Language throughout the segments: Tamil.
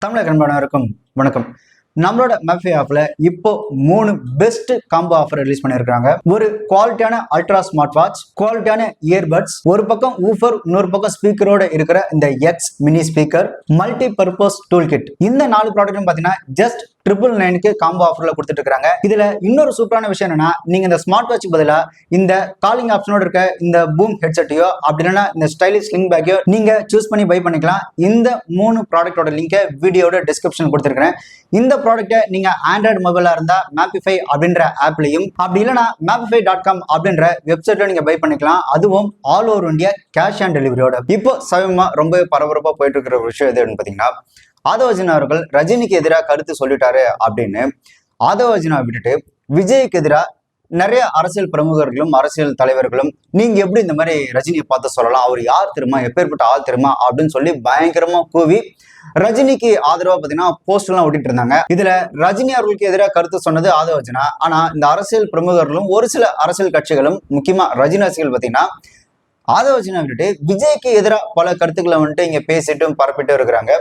தமிழக அன்பானவருக்கும் வணக்கம். நம்மளோட McAfee ஆப்ல இப்போ 3 பெஸ்ட் காம்போ ஆஃபர் ரிலீஸ் பண்ணிருக்காங்க. ஒரு குவாலிட்டியான அல்ட்ரா ஸ்மார்ட் வாட்ச், குவாலிட்டியான இயர்பட்ஸ், ஒரு பக்கம் ஊஃபர், இன்னொரு பக்கம் ஸ்பீக்கரோட இருக்கிற இந்த X mini speaker, multi purpose tool kit. இந்த 4 ப்ராடக்ட்டும் பாத்தீங்கன்னா ஜஸ்ட் 999 காம்போ ஆஃபர்ல கொடுத்துட்டு இருக்காங்க. இதுல இன்னொரு சூப்பரான விஷயம் என்னன்னா, நீங்க இந்த ஸ்மார்ட் வாட்ச் பதிலா இந்த காலிங் ஆப்ஷனோட இருக்க இந்த பூம் ஹெட்செட்டையோ அப்படி இல்லைன்னா இந்த ஸ்டைலிஷ் ஸ்லிங் பேக்கையோ நீங்க சூஸ் பண்ணி பை பண்ணிக்கலாம். இந்த 3 ப்ராடக்டோட லிங்கை வீடியோட டிஸ்கிரிப்ஷன் கொடுத்துருக்கேன். இந்த ப்ராடக்ட்டை நீங்க ஆண்ட்ராய்டு மொபைலா இருந்தா McAfee அப்படின்ற ஆப்லையும், அப்படி இல்லைன்னா McAfee.com அப்படின்ற வெப்சைட்ல நீங்க பை பண்ணிக்கலாம். அதுவும் all over India cash on டெலிவரியோட. இப்போ சமயமா ரொம்ப பரபரப்பா போயிட்டு இருக்கிற ஒரு விஷயம் எதுன்னு பாத்தீங்கன்னா, ஆதவ் அர்ஜுனா அவர்கள் ரஜினிக்கு எதிராக கருத்து சொல்லிட்டாரு அப்படின்னு ஆதவ் அர்ஜுனா விட்டுட்டு விஜய்க்கு எதிராக நிறைய அரசியல் பிரமுகர்களும் அரசியல் தலைவர்களும் நீங்க எப்படி இந்த மாதிரி ரஜினியை பார்த்து சொல்லலாம், அவர் யார் தெரியுமா, எப்பேற்பட்ட ஆள் தெரியுமா அப்படின்னு சொல்லி பயங்கரமா கூவி ரஜினிக்கு ஆதரவா பாத்தீங்கன்னா போஸ்ட் எல்லாம் ஒட்டிட்டு இருந்தாங்க. இதுல ரஜினி அவர்களுக்கு எதிராக கருத்து சொன்னது ஆதவ் அர்ஜுனா. ஆனா இந்த அரசியல் பிரமுகர்களும் ஒரு சில அரசியல் கட்சிகளும் முக்கியமா ரஜினி ரசிகர்கள் பாத்தீங்கன்னா ஆதவ் அர்ஜுனா விட்டுட்டு விஜய்க்கு எதிராக பல கருத்துக்களை வந்துட்டு இங்க பேசிட்டும் பரப்பிட்டு இருக்கிறாங்க.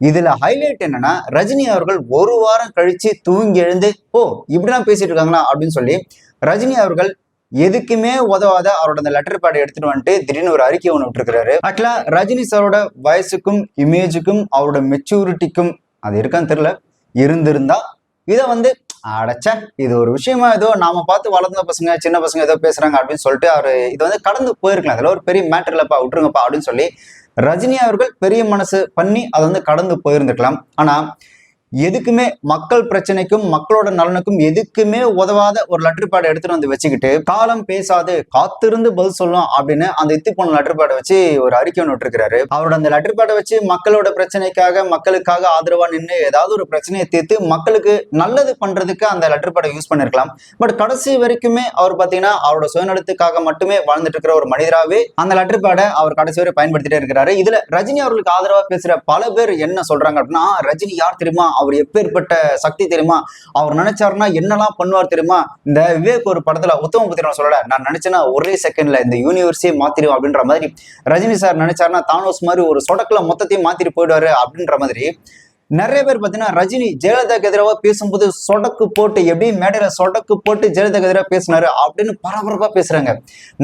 இதுல ஹைலைட் என்னன்னா, ரஜினி அவர்கள் ஒரு வாரம் கழிச்சு தூங்கி எழுந்து இப்படிலாம் பேசிட்டு இருக்காங்களா அப்படின்னு சொல்லி ரஜினி அவர்கள் எதுக்குமே உதவாத அவரோட அந்த லெட்டர் பேடை எடுத்துட்டு வந்துட்டு திடீர்னு ஒரு அறிக்கை ஒன்று விட்டுருக்காரு. ஆக்சுவலா ரஜினி சாரோட வயசுக்கும் இமேஜுக்கும் அவரோட மெச்சூரிட்டிக்கும் அது இருக்கான்னு தெரியல, இருந்திருந்தா இதை வந்து அடைச்ச இது ஒரு விஷயமா ஏதோ நாம பார்த்து வளர்ந்த பசங்க சின்ன பசங்க ஏதோ பேசுறாங்க அப்படின்னு சொல்லிட்டு அவரு இதை வந்து கடந்து போயிருக்கலாம். இதுல ஒரு பெரிய மேட்டர் இல்லப்பா, விட்டுருங்கப்பா அப்படின்னு சொல்லி ரஜினி அவர்கள் பெரிய மனசு பண்ணி அதை வந்து கடந்து போயிருந்துக்கலாம். ஆனா எதுக்குமே மக்கள் பிரச்சனைக்கும் மக்களோட நலனுக்கும் எதுக்குமே உதவாத ஒரு லெட்டர் பேடை எடுத்துட்டு வந்து வச்சுக்கிட்டு காலம் பேசாது காத்திருந்து பதில் சொல்லும் அப்படின்னு அந்த இத்தி போன லெட்டர் பேடை வச்சு ஒரு அறிக்கை ஒன்று விட்டுருக்காரு. அவரோட அந்த லெட்டர் பேடை வச்சு மக்களோட பிரச்சனைக்காக மக்களுக்காக ஆதரவா நின்று ஏதாவது ஒரு பிரச்சனையை தீர்த்து மக்களுக்கு நல்லது பண்றதுக்கு அந்த லெட்டர் பேடை யூஸ் பண்ணிருக்கலாம். பட் கடைசி வரைக்குமே அவர் பாத்தீங்கன்னா அவரோட சுயநலத்துக்காக மட்டுமே வாழ்ந்துட்டு இருக்கிற ஒரு மனிதராகவே அந்த லெட்டர் பேடை அவர் கடைசி வரை பயன்படுத்திட்டே இருக்கிறாரு. இதுல ரஜினி அவர்களுக்கு ஆதரவா பேசுற பல பேர் என்ன சொல்றாங்க அப்படின்னா, ரஜினி யார் தெரியுமா, அவர் எப்பேற்பட்ட சக்தி தெரியுமா, அவர் நினைச்சாருன்னா என்னெல்லாம் பண்ணுவார் தெரியுமா, இந்த விவேக் ஒரு படத்துல உத்தமபுத்திரன் சொல்லல, நான் நினைச்சேன்னா ஒரே செகண்ட்ல இந்த யூனிவர்ஸே மாத்திரும் அப்படின்ற மாதிரி ரஜினி சார் நினைச்சாருன்னா தானோஸ் மாதிரி ஒரு சொடக்குல மொத்தத்தையும் மாத்திட்டு போயிடுவாரு அப்படின்ற மாதிரி நிறைய பேர் பாத்தீங்கன்னா ரஜினி ஜெயலலிதாக்கு எதிராக பேசும்போது சொடக்கு போட்டு எப்படி மேடையில சொடக்கு போட்டு ஜெயலலிதாக்கு எதிராக பேசினாரு அப்படின்னு பரபரப்பா பேசுறாங்க.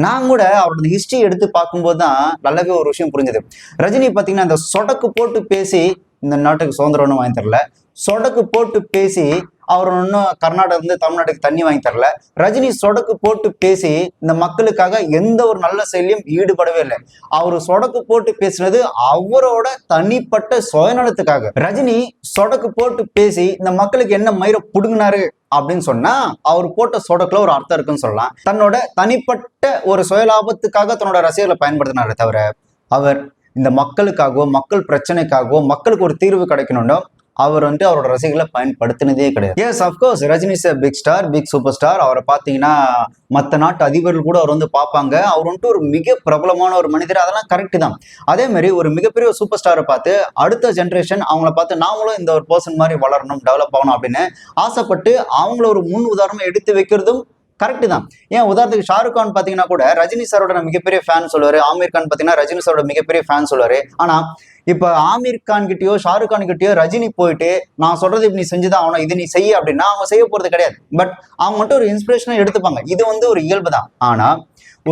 நான் கூட அவரோட ஹிஸ்டரி எடுத்து பார்க்கும்போது தான் நல்லாவே ஒரு விஷயம் புரிஞ்சது. ரஜினி பாத்தீங்கன்னா இந்த சொடக்கு போட்டு பேசி இந்த நாட்டுக்கு சுதந்திரம் ஒன்றும் வாங்கி தரல, சொடக்கு போட்டு பேசி அவர் ஒன்றும் கர்நாடகா இருந்து தமிழ்நாட்டுக்கு தண்ணி வாங்கி தரல. ரஜினி சொடக்கு போட்டு பேசி இந்த மக்களுக்காக எந்த ஒரு நல்ல செயலையும் ஈடுபடவே இல்லை. அவர் சொடக்கு போட்டு பேசினது அவரோட தனிப்பட்ட சுயநலத்துக்காக. ரஜினி சொடக்கு போட்டு பேசி இந்த மக்களுக்கு என்ன மயிரை புடுங்கினாரு அப்படின்னு சொன்னா அவர் போட்ட சொடக்குல ஒரு அர்த்தம் இருக்குன்னு சொல்லலாம். தன்னோட தனிப்பட்ட ஒரு சுயலாபத்துக்காக தன்னோட ரசிகர்களை பயன்படுத்தினாரே தவிர அவர் இந்த மக்களுக்காகவோ மக்கள் பிரச்சனைக்காகவோ மக்களுக்கு ஒரு தீர்வு கிடைக்கணும்னு அவர் வந்துட்டு அவரோட ரசிகர்களை பயன்படுத்தினதே கிடையாது. Yes of course Rajini is big star, big super star. அவரை பார்த்தீங்கன்னா மற்ற நாட்டு அதிபர்கள் கூட அவர் வந்து பார்ப்பாங்க. அவர் வந்துட்டு ஒரு மிக பிரபலமான ஒரு மனிதர், அதெல்லாம் கரெக்ட் தான். அதே மாதிரி ஒரு மிகப்பெரிய ஒரு சூப்பர் ஸ்டாரை பார்த்து அடுத்த ஜென்ரேஷன் அவங்கள பார்த்து நாமளும் இந்த ஒரு பர்சன் மாதிரி வளரணும், டெவலப் ஆகணும் அப்படின்னு ஆசைப்பட்டு அவங்கள ஒரு முன் உதாரணம் எடுத்து வைக்கிறதும் கரெக்ட் தான். ஏன் உதாரணத்துக்கு ஷாருக் கான் பாத்தீங்கன்னா கூட ரஜினி சாரோட மிகப்பெரிய ஃபேன் சொல்லுவாரு, ஆமீர் கான் பாத்தீங்கன்னா ரஜினி சாரோட மிகப்பெரிய ஃபேன் சொல்லுவாரு. ஆனா இப்ப ஆமீர் கான் கிட்டயோ ஷாருக் கான் கிட்டயோ ரஜினி போயிட்டு நான் சொல்றது இப்ப நீ செஞ்சுதான் ஆகணும், இது நீ செய்ய அப்படின்னா அவங்க செய்ய போறது கிடையாது. பட் அவங்க மட்டும் ஒரு இன்ஸ்பிரேஷனை எடுத்துப்பாங்க. இது வந்து ஒரு இயல்பு தான். ஆனா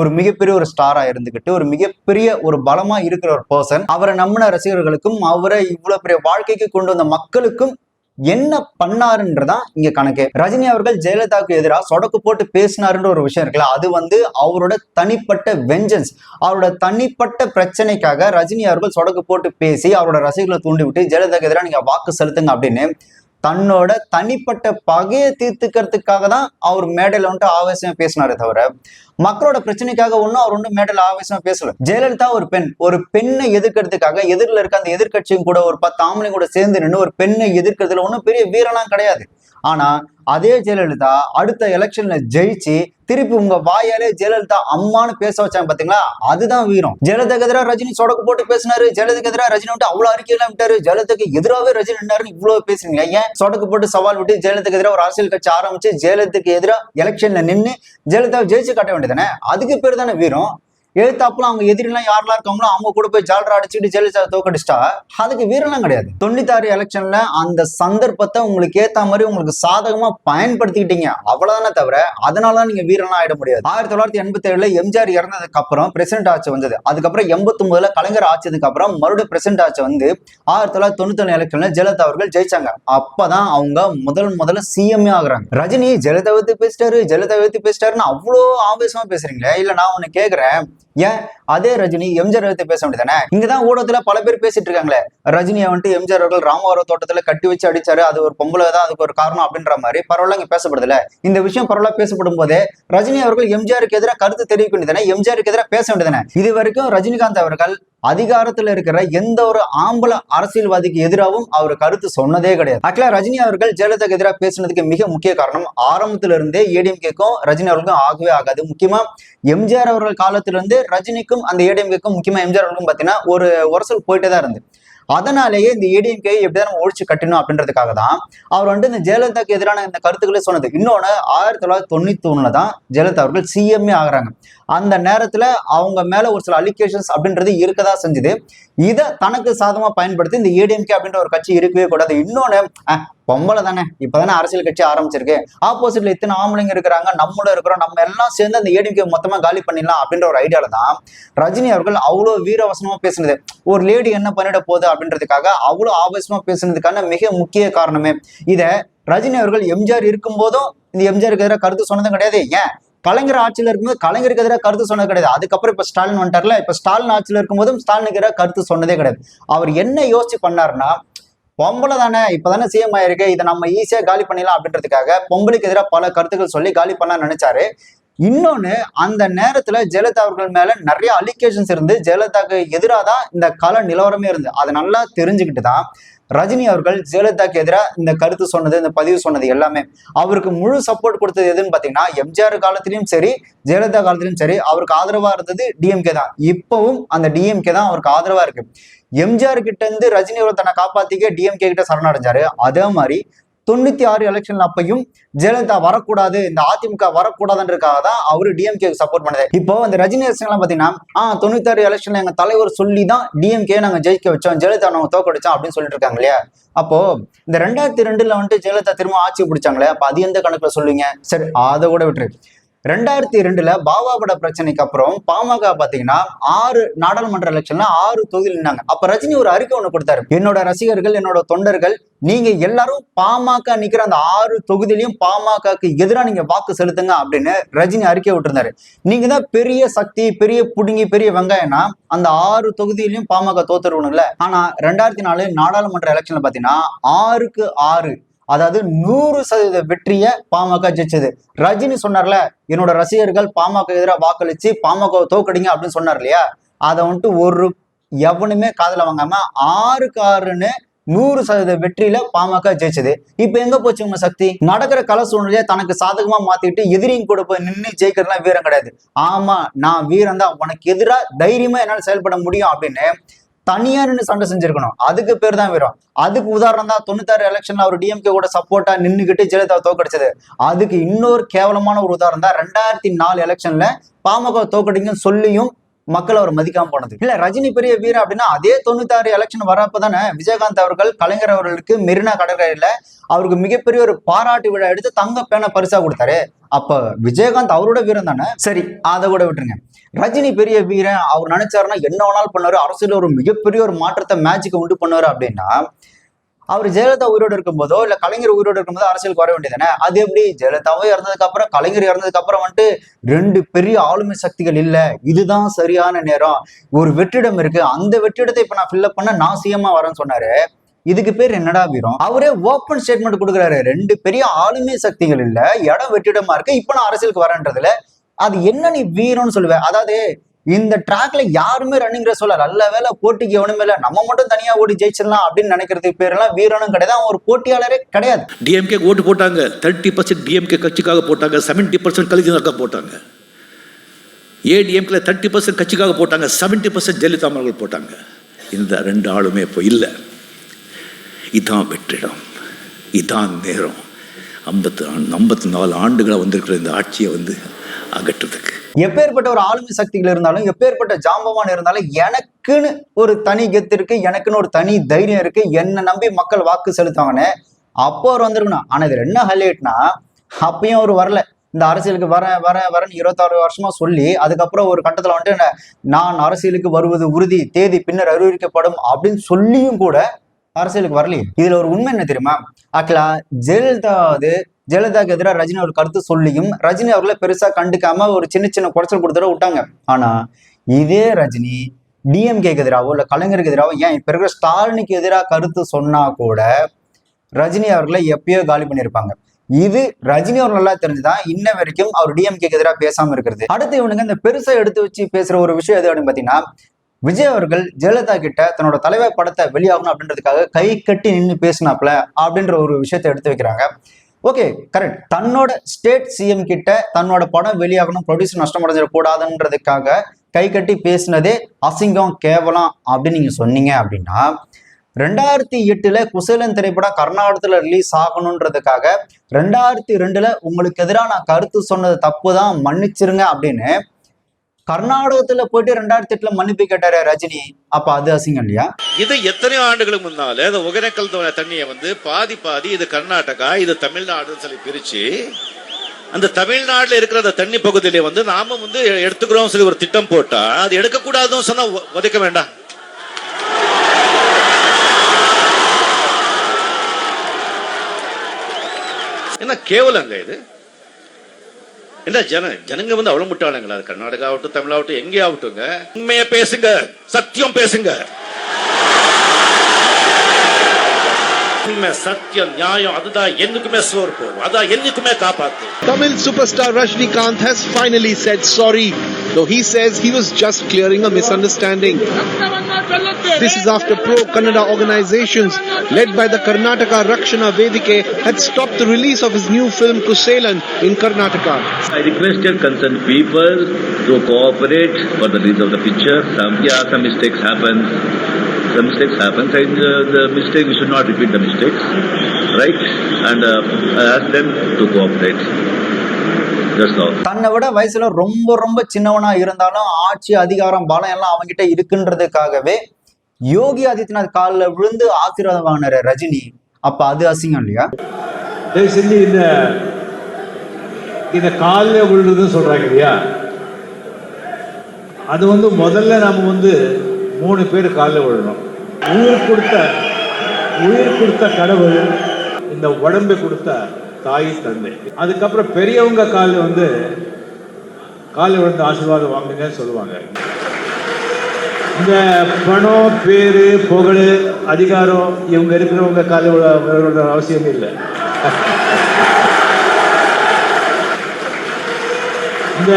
ஒரு மிகப்பெரிய ஒரு ஸ்டாரா இருந்துகிட்டு ஒரு மிகப்பெரிய ஒரு பலமா இருக்கிற ஒரு பர்சன் அவரை நம்பின ரசிகர்களுக்கும் அவரை இவ்வளவு பெரிய வாழ்க்கைக்கு கொண்டு வந்த மக்களுக்கும் என்ன பண்ணாருன்றதான் இங்க கணக்கு. ரஜினி அவர்கள் ஜெயலலிதாவுக்கு எதிராக சொடக்கு போட்டு பேசினாருன்ற ஒரு விஷயம் இருக்குல்ல, அது வந்து அவரோட தனிப்பட்ட வெஞ்சன்ஸ், அவரோட தனிப்பட்ட பிரச்சனைக்காக ரஜினி அவர்கள் சொடக்கு போட்டு பேசி அவரோட ரசிகர்களை தூண்டி விட்டு ஜெயலலிதாவுக்கு எதிராக நீங்க வாக்கு செலுத்துங்க அப்படின்னு தன்னோட தனிப்பட்ட பகையை தீர்த்துக்கிறதுக்காக தான் அவர் மேடையில வந்துட்டு ஆவேசமா பேசினாரே தவிர மக்களோட பிரச்சனைக்காக ஒன்றும் அவர் ஒன்றும் மேடையில ஆவேசமா பேசல. ஜெயலலிதா ஒரு பெண்ணை எதிர்க்கிறதுக்காக எதிரில் இருக்க அந்த எதிர்கட்சியும் கூட ஒரு 10 ஆம்பளையும் கூட சேர்ந்து நின்று ஒரு பெண்ணை எதிர்க்கிறதுல ஒன்றும் பெரிய வீரலாம் கிடையாது. ஆனா அதே ஜெயலலிதா அடுத்த எலெக்ஷன்ல ஜெயிச்சு திருப்பி உங்க வாயாலே ஜெயலலிதா அம்மானு பேச வச்சாங்க பாத்தீங்களா, அதுதான் வீரம். ஜெயலலிதாக்கு எதிராக ரஜினி சொடக்கு போட்டு பேசினாரு, ஜெயலலிதாக்கு எதிராக ரஜினி விட்டு அவ்வளவு அறிக்கை எல்லாம் விட்டாரு, ஜெயலலிதாக்கு எதிராகவே ரஜினி நின்றாருன்னு இவ்வளவு பேசுறீங்களா? ஏன் சொடக்கு போட்டு சவால் விட்டு ஜெயலலிதாக்கு எதிராக ஒரு அரசியல் கட்சி ஆரம்பிச்சு ஜெயலலிதாக்கு எதிராக எலெக்ஷன்ல நின்று ஜெயலலிதாவை ஜெயிச்சு காட்ட வேண்டியதானே? அதுக்கு பேர் தானே வீரம். எழுத்தாப்புல அவங்க எதிரிலாம் யாரெல்லாம் இருக்காங்களோ அவங்க கூட போய் ஜாலரா அடிச்சுட்டு ஜெயலலிதா தோக்கடிச்சிட்டா அதுக்கு வீரம்லாம் கிடையாது. 96 எலெக்ஷன்ல அந்த சந்தர்ப்பத்தை உங்களுக்கு ஏத்த மாதிரி உங்களுக்கு சாதகமா பயன்படுத்திக்கிட்டீங்க அவ்வளவுதானே தவிர அதனாலதான் நீங்க வீரம்லாம் ஆயிட முடியாது. 1987 எம்ஜிஆர் இறந்ததுக்கு அப்புறம் பிரசிடென்ட் ஆட்சி வந்தது. அதுக்கப்புறம் 89 கலைஞர் ஆட்சியதுக்கு அப்புறம் மறுபடியும் பிரசிடென்ட் ஆட்சி வந்து 1991 எலெக்ஷன்ல ஜெயலலிதா அவர்கள் ஜெயிச்சாங்க. அப்பதான் அவங்க முதல்ல சிஎம் ஆகுறாங்க. ரஜினி ஜெயலலிதா பேசிட்டாருன்னு அவ்வளோ ஆவேசமா பேசுறீங்களே, இல்ல நான் உன்னை கேக்குறேன், ஏன் அதே ரஜினி எம்ஜிஆர் எடுத்து பேச வேண்டியதானே? இங்கதான் ஊடகத்துல பல பேர் பேசிட்டு இருக்காங்களே, ரஜினியை வந்துட்டு எம்ஜிஆர் அவர்கள் ராமவரம் தோட்டத்துல கட்டி வச்சு அடிச்சாரு, அது ஒரு பொம்பளை தான் அதுக்கு ஒரு காரணம் அப்படின்ற மாதிரி பரவாயில்ல இங்க பேசப்படுதுல. இந்த விஷயம் பரவாயில்ல பேசப்படும் போதே ரஜினி அவர்கள் எம்ஜிஆருக்கு எதிராக கருத்து தெரிவிக்க வேண்டியதானே, எம்ஜிஆருக்கு எதிராக பேச வேண்டியதானே? இது வரைக்கும் ரஜினிகாந்த் அவர்கள் அதிகாரத்துல இருக்கிற எந்த ஒரு ஆம்பளை அரசியல்வாதிக்கு எதிராகவும் அவர் கருத்து சொன்னதே கிடையாது. ஆக்சுவலா ரஜினி அவர்கள் ஜெயலலிதாக்கு எதிராக பேசுனதுக்கு மிக முக்கிய காரணம் ஆரம்பத்துல இருந்தே ஏடிஎம்கேக்கும் ரஜினி அவர்களுக்கும் ஆகவே ஆகாது. முக்கியமா எம்ஜிஆர் அவர்கள் காலத்திலிருந்து ரஜினிக்கும் அந்த ஏடிஎம்கேக்கும், முக்கியமா எம்ஜிஆர் அவர்களுக்கும் பாத்தீங்கன்னா ஒரு உரசல் போயிட்டே தான் இருந்து. அதனாலேயே இந்த ஏடிஎம்கே எப்படிதான் நம்ம ஒழிச்சு கட்டணும் அப்படின்றதுக்காக தான் அவர் வந்துட்டு இந்த ஜெயலலிதாக்கு எதிரான இந்த கருத்துக்களே சொன்னது. இன்னொன்னு 1991 தான் ஜெயலலிதா அவர்கள் சிஎம்ஏ ஆகுறாங்க. அந்த நேரத்துல அவங்க மேல ஒரு சில அலிகேஷன்ஸ் அப்படின்றது இருக்கதா செஞ்சது. இதை தனக்கு சாதமா பயன்படுத்தி இந்த ஏடிஎம்கே அப்படின்ற ஒரு கட்சி இருக்கவே கூடாது. இன்னொன்னு பொம்பளை தானே, இப்பதானே அரசியல் கட்சி ஆரம்பிச்சிருக்கு, ஆப்போசிட்ல இத்தனை ஆம்பளைங்க இருக்கிறாங்க, நம்மளும் இருக்கிறோம், நம்ம எல்லாம் சேர்ந்து அந்த ஏடிஎம்கே மொத்தமா காலி பண்ணிடலாம் அப்படின்ற ஒரு ஐடியால தான் ரஜினி அவர்கள் அவ்வளவு வீரவசனமா பேசுனது. ஒரு லேடி என்ன பண்ணிட போகுது அப்படின்றதுக்காக அவ்வளவு ஆவேசமா பேசுனதுக்கான மிக முக்கிய காரணமே. இதை ரஜினி அவர்கள் எம்ஜிஆர் இருக்கும் போதும் இந்த எம்ஜிஆருக்கு எதிராக கருத்து சொன்னதும் கிடையாது. ஏன் கலைஞர் ஆட்சியில இருக்கும்போது கலைஞருக்கு எதிராக கருத்து சொன்னது கிடையாது. அதுக்கப்புறம் இப்ப ஸ்டாலின் வந்துட்டார்ல, இப்ப ஸ்டாலின் ஆட்சியில இருக்கும் போதும் ஸ்டாலினுக்கு எதிராக கருத்து சொன்னதே கிடையாது. அவர் என்ன யோசிச்சு பண்ணாருன்னா, பொம்பளை தானே இப்பதானே சிஎம் ஆயிருக்கு, இதை நம்ம ஈஸியா காலி பண்ணிடலாம் அப்படின்றதுக்காக பொம்பளைக்கு எதிராக பல கருத்துக்கள் சொல்லி காலி பண்ணலாம் நினைச்சாரு. இன்னொன்னு, அந்த நேரத்துல ஜெயலலிதா அவர்கள் மேல நிறைய அலிகேஷன்ஸ் இருந்து ஜெயலலிதாக்கு எதிராக தான் இந்த கள நிலவரமே இருந்து. அதை நல்லா தெரிஞ்சுக்கிட்டு தான் ரஜினி அவர்கள் ஜெயலலிதாக்கு எதிராக இந்த கருத்து சொன்னது, இந்த பதிவு சொன்னது எல்லாமே. அவருக்கு முழு சப்போர்ட் கொடுத்தது எதுன்னு பாத்தீங்கன்னா, எம்ஜிஆர் காலத்திலயும் சரி ஜெயலலிதா காலத்திலயும் சரி அவருக்கு ஆதரவா இருந்தது டிஎம்கே தான். இப்பவும் அந்த டிஎம்கே தான் அவருக்கு ஆதரவா இருக்கு. எம்ஜிஆர் கிட்ட இருந்து ரஜினி அவர் தன்னை காப்பாத்திக்க டிஎம்கே கிட்ட சரணடைஞ்சாரு. அதே மாதிரி 96 எலெக்ஷன்ல அப்பையும் ஜெயலலிதா வரக்கூடாது, இந்த அதிமுக வரக்கூடாதுன்றதுக்காக தான் அவரு டிஎம்கே சப்போர்ட் பண்ணது. இப்போ இந்த ரஜினி எல்லாம் பாத்தீங்கன்னா 96 எலெக்ஷன்ல எங்க தலைவர் சொல்லி தான் டிஎம்கே நாங்க ஜெயிக்க வச்சோம், ஜெயலலிதா நாங்க தோக்கடிச்சோம் அப்படின்னு சொல்லிட்டு இருக்காங்க இல்லையா? அப்போ இந்த 2002 வந்துட்டு ஜெயலலிதா திரும்ப ஆட்சி பிடிச்சாங்களே, அப்ப அது எந்த கணக்குல சொல்லுவீங்க? சரி, அதை கூட விட்டுரு. 2002 பாபாபட பிரச்சனைக்கு அப்புறம் பாமக பாத்தீங்கன்னா 6 நாடாளுமன்ற எலெக்ஷன்ல 6 தொகுதியில் நின்னாங்க. அப்ப ரஜினி ஒரு அறிக்கை ஒண்ணு கொடுத்தாரு, என்னோட ரசிகர்கள், என்னோட தொண்டர்கள், நீங்க எல்லாரும் பாமக நிக்கிற அந்த 6 தொகுதியிலையும் பாமகக்கு எதிராக நீங்க வாக்கு செலுத்துங்க அப்படின்னு ரஜினி அறிக்கை விட்டுருந்தாரு. நீங்க தான் பெரிய சக்தி, பெரிய புடுங்கி, பெரிய வெங்காயம்னா அந்த 6 தொகுதியிலையும் பாமக தோத்துருவணும்ல. ஆனா 2004 நாடாளுமன்ற எலெக்ஷன்ல பாத்தீங்கன்னா 6க்கு 6, அதாவது 100% வெற்றியை பாமக ஜெயிச்சது. ரஜினி சொன்னார்ல, என்னோட ரசிகர்கள் பாமக எதிராக வாக்களிச்சு பாமக தோக்கடிங்க அப்படின்னு சொன்னார் இல்லையா? அதை வந்துட்டு ஒரு எவனுமே காதுல வாங்காம 6க்கு 6ன்னு 100% வெற்றியில பாமக ஜெயிச்சது. இப்ப எங்க போச்சு உங்க சக்தி? நடக்கிற கள சூழ்நிலையை தனக்கு சாதகமா மாத்திட்டு எதிரியும் கூட போய் நின்று ஜெயிக்கிறதுலாம் வீரம் கிடையாது. ஆமா, நான் வீரம் தான், உனக்கு எதிராக தைரியமா என்னால் செயல்பட முடியும் அப்படின்னு தனியா நின்று சண்டை செஞ்சிருக்கணும். அதுக்கு பேர் தான் வீரம். அதுக்கு உதாரணம் தான் 96 எலெக்ஷன்ல அவர் டிஎம்கே கூட சப்போர்ட்டா நின்னுகிட்டு ஜெயலலிதா தோக்கடிச்சது. அதுக்கு இன்னொரு கேவலமான ஒரு உதாரணம் தான் 2004 எலெக்ஷன்ல பாமக தோக்கடிங்கன்னு சொல்லியும் மக்கள் அவர் மதிக்காம போனது. இல்ல ரஜினி பெரிய வீரர் அப்படின்னா அதே 96 எலெக்ஷன் வரப்பதானே விஜயகாந்த் அவர்கள் கலைஞர் அவர்களுக்கு மெரினா கடற்கரையில அவருக்கு மிகப்பெரிய ஒரு பாராட்டு விழா எடுத்து தங்க பேனை பரிசா கொடுத்தாரு. அப்ப விஜயகாந்த் அவரோட வீரம் தானே. சரி, அதை கூட விட்டுருங்க. ரஜினி பெரிய வீரன், அவர் நினைச்சாருன்னா என்ன வேணாலும் பண்ணாரு, அரசியல் ஒரு மிகப்பெரிய ஒரு மாற்றத்தை மேஜிக்கை உண்டு பண்ணுவாரு அப்படின்னா அவர் ஜெயலலிதா உயிரோடு இருக்கும்போதோ இல்ல கலைஞர் உயிரோடு இருக்கும்போதோ அரசியலுக்கு வர வேண்டியதானே? அது எப்படி? ஜெயலலிதாவும் இறந்ததுக்கு அப்புறம் கலைஞர் இறந்ததுக்கு அப்புறம் வந்துட்டு 2 பெரிய ஆளுமை சக்திகள் இல்ல, இதுதான் சரியான நேரம், ஒரு வெற்றிடம் இருக்கு, அந்த வெற்றிடத்தை இப்ப நான் ஃபில்அப் பண்ண நான் சிஎம்மா வரேன்னு சொன்னாரு. இதுக்கு பேர் என்னடா வீரம்? அவரே ஓப்பன் ஸ்டேட்மெண்ட் கொடுக்குறாரு, 2 பெரிய ஆளுமை சக்திகள் இல்ல, இடம் வெற்றிடமா இருக்கு, இப்ப நான் அரசியலுக்கு வரேன்றதுல அது என்ன நீ வீரம்னு சொல்லுவேன்? அதாவது இந்த ட்ராக்ல யாருமே ரன்னிங் ரேஸ் சொல்ல, நல்ல வேலை போட்டிக்கு எவனுமே இல்லை, நம்ம மட்டும் தனியா ஓடி ஜெயிச்சிடலாம் அப்படின்னு நினைக்கிறதுக்கு பேரெல்லாம் வீரனும் கிடையாது, அவன் ஒரு போட்டியாளரே கிடையாது. டிஎம்கே ஓட்டு போட்டாங்க, 30% டிஎம்கே கட்சிக்காக போட்டாங்க, 70% கலைஞருக்காக போட்டாங்க. ஏடிஎம்கே 30% கட்சிக்காக போட்டாங்க, 70% ஜெயலலிதா அவர்கள் போட்டாங்க. இந்த 2 ஆளுமே இப்போ இல்லை. இதான் வெற்றிடம், இதான் நேரம். 54 ஆண்டுகளாக வந்திருக்கிற இந்த ஆட்சியை வந்து அகற்றுறதுக்கு. எப்பேற்பட்ட ஒரு ஆளுமை சக்திகள் இருந்தாலும், எப்பேற்பட்ட ஜாம்பவான் இருந்தாலும், எனக்குன்னு ஒரு தனி கெத்து இருக்கு, எனக்குன்னு ஒரு தனி தைரியம் இருக்கு, என்னை நம்பி மக்கள் வாக்கு செலுத்தாங்கன்னு அப்போ அவர் வந்திருக்கணும். ஆனா இதுல என்ன ஹைலைட்னா, அப்பயும் அவர் வரல. இந்த அரசியலுக்கு வரேன்னு 26 வருஷமா சொல்லி, அதுக்கப்புறம் ஒரு கட்டத்துல வந்துட்டு நான் அரசியலுக்கு வருவது உறுதி, தேதி பின்னர் அறிவிக்கப்படும் அப்படின்னு சொல்லியும் கூட அரசியலுக்கு வரலையே. இதுல ஒரு உண்மை என்ன தெரியுமா? ஆக்சுவலா ஜெயலலிதாவுக்கு எதிராக ரஜினி ஒரு கருத்து சொல்லியும் ரஜினி அவர்களை பெருசா கண்டுக்காம ஒரு சின்ன குறைச்சல் கொடுத்துட விட்டாங்க. ஆனா இதே ரஜினி டிஎம்கேக்கு எதிராகவோ இல்ல கலைஞருக்கு எதிராகவோ, ஏன் இப்ப இருக்கிற ஸ்டாலினுக்கு எதிராக கருத்து சொன்னா கூட ரஜினி அவர்களை எப்பயோ காலி பண்ணியிருப்பாங்க. இது ரஜினி அவர் நல்லா தெரிஞ்சுதான் இன்ன வரைக்கும் அவர் டிஎம்கேக்கு எதிராக பேசாம இருக்கிறது. அடுத்து இவனுங்க இந்த பெருசா எடுத்து வச்சு பேசுற ஒரு விஷயம் எது அப்படின்னு பாத்தீங்கன்னா, விஜய் அவர்கள் ஜெயலலிதா கிட்ட தன்னோட தலைவர் படத்தை வெளியாகணும் அப்படின்றதுக்காக கை கட்டி நின்று பேசினாப்ல அப்படின்ற ஒரு விஷயத்தை எடுத்து வைக்கிறாங்க. Okay, correct. தன்னோட ஸ்டேட் சிஎம் கிட்ட தன்னோட படம் வெளியாகணும், ப்ரொடியூசர் நஷ்டமடைஞ்சிடக்கூடாதுன்றதுக்காக கை கட்டி பேசினதே அசிங்கம், கேவலம் அப்படின்னு நீங்க சொன்னீங்க அப்படின்னா, 2008 குசேலன் திரைப்படம் கர்நாடகத்துல ரிலீஸ் ஆகணுன்றதுக்காக 2002 உங்களுக்கு எதிராக நான் கருத்து சொன்னது தப்பு தான், மன்னிச்சிருங்க அப்படின்னு கர்நாடகத்துல போயிட்டு 2008 மன்னிப்பு கேட்டாரு ரஜினி. அப்ப அது அசிங்கம் இல்லையா? இது எத்தனையோ ஆண்டுகளுக்கு முன்னால இந்த ஒகேனக்கல் தண்ணியை வந்து பாதி இது கர்நாடகா, இது தமிழ்நாடுன்னு சொல்லி பிரிச்சு, அந்த தமிழ்நாடுல இருக்கிற அந்த தண்ணி பகுதியில வந்து நாம வந்து எடுத்துக்கிறோம் சொல்லி ஒரு திட்டம் போட்டா, அது எடுக்கக்கூடாதுன்னு சொன்னா உதைக்க வேண்டாம். என்ன கேவலங்க இது? என்ன ஜனங்க வந்து அவ்வளவு முட்டாளங்களா? கர்நாடகா ஆகட்டும், தமிழாகட்டும், எங்கே ஆகட்டுங்க, உண்மையை பேசுங்க, சத்தியம் பேசுங்க. உண்மை, சத்தியம், நியாயம், அதுதான் என்னைக்குமே சோறு போடும், அதான் என்னைக்குமே காப்பாத்து. Tamil superstar Rajinikanth has finally said sorry, though he says he was just clearing a misunderstanding. This is after pro-Kannada organizations led by the Karnataka Rakshana Vedike had stopped the release of his new film Kuselan in Karnataka. I requested concerned people to cooperate for the release of the picture. Some mistakes happen. And the mistake, we should not repeat the mistakes, right? And I asked them to cooperate. That's all. தன்னை விட வயசுல ரொம்ப சின்னவனா இருந்தாலும் ஆட்சி, அதிகாரம், பலம் எல்லாம் அவங்கிட்ட இருக்குன்றதுக்காகவே யோகி ஆதித்யநாத் காலில் விழுந்து ஆசீர்வாதம் வாங்கினாரு ரஜினி. அப்ப அது அசிங்கம் இல்லையா? செஞ்சு இந்த காலில் விழுறதுன்னு சொல்றாங்க இல்லையா, அது வந்து முதல்ல நாம வந்து 3 பேர் காலில் விழணும். உயிர் கொடுத்த கடவுள், இந்த உடம்பை கொடுத்த தாய் தந்தை, அதுக்கப்புறம் பெரியவங்க காலில் விழுந்து ஆசீர்வாதம் வாங்குங்கன்னு சொல்லுவாங்க. இந்த பணம், பேரு, புகழ், அதிகாரம் இவங்க இருக்கிறவங்க காலில் விழ அவசியம் இல்லை. இந்த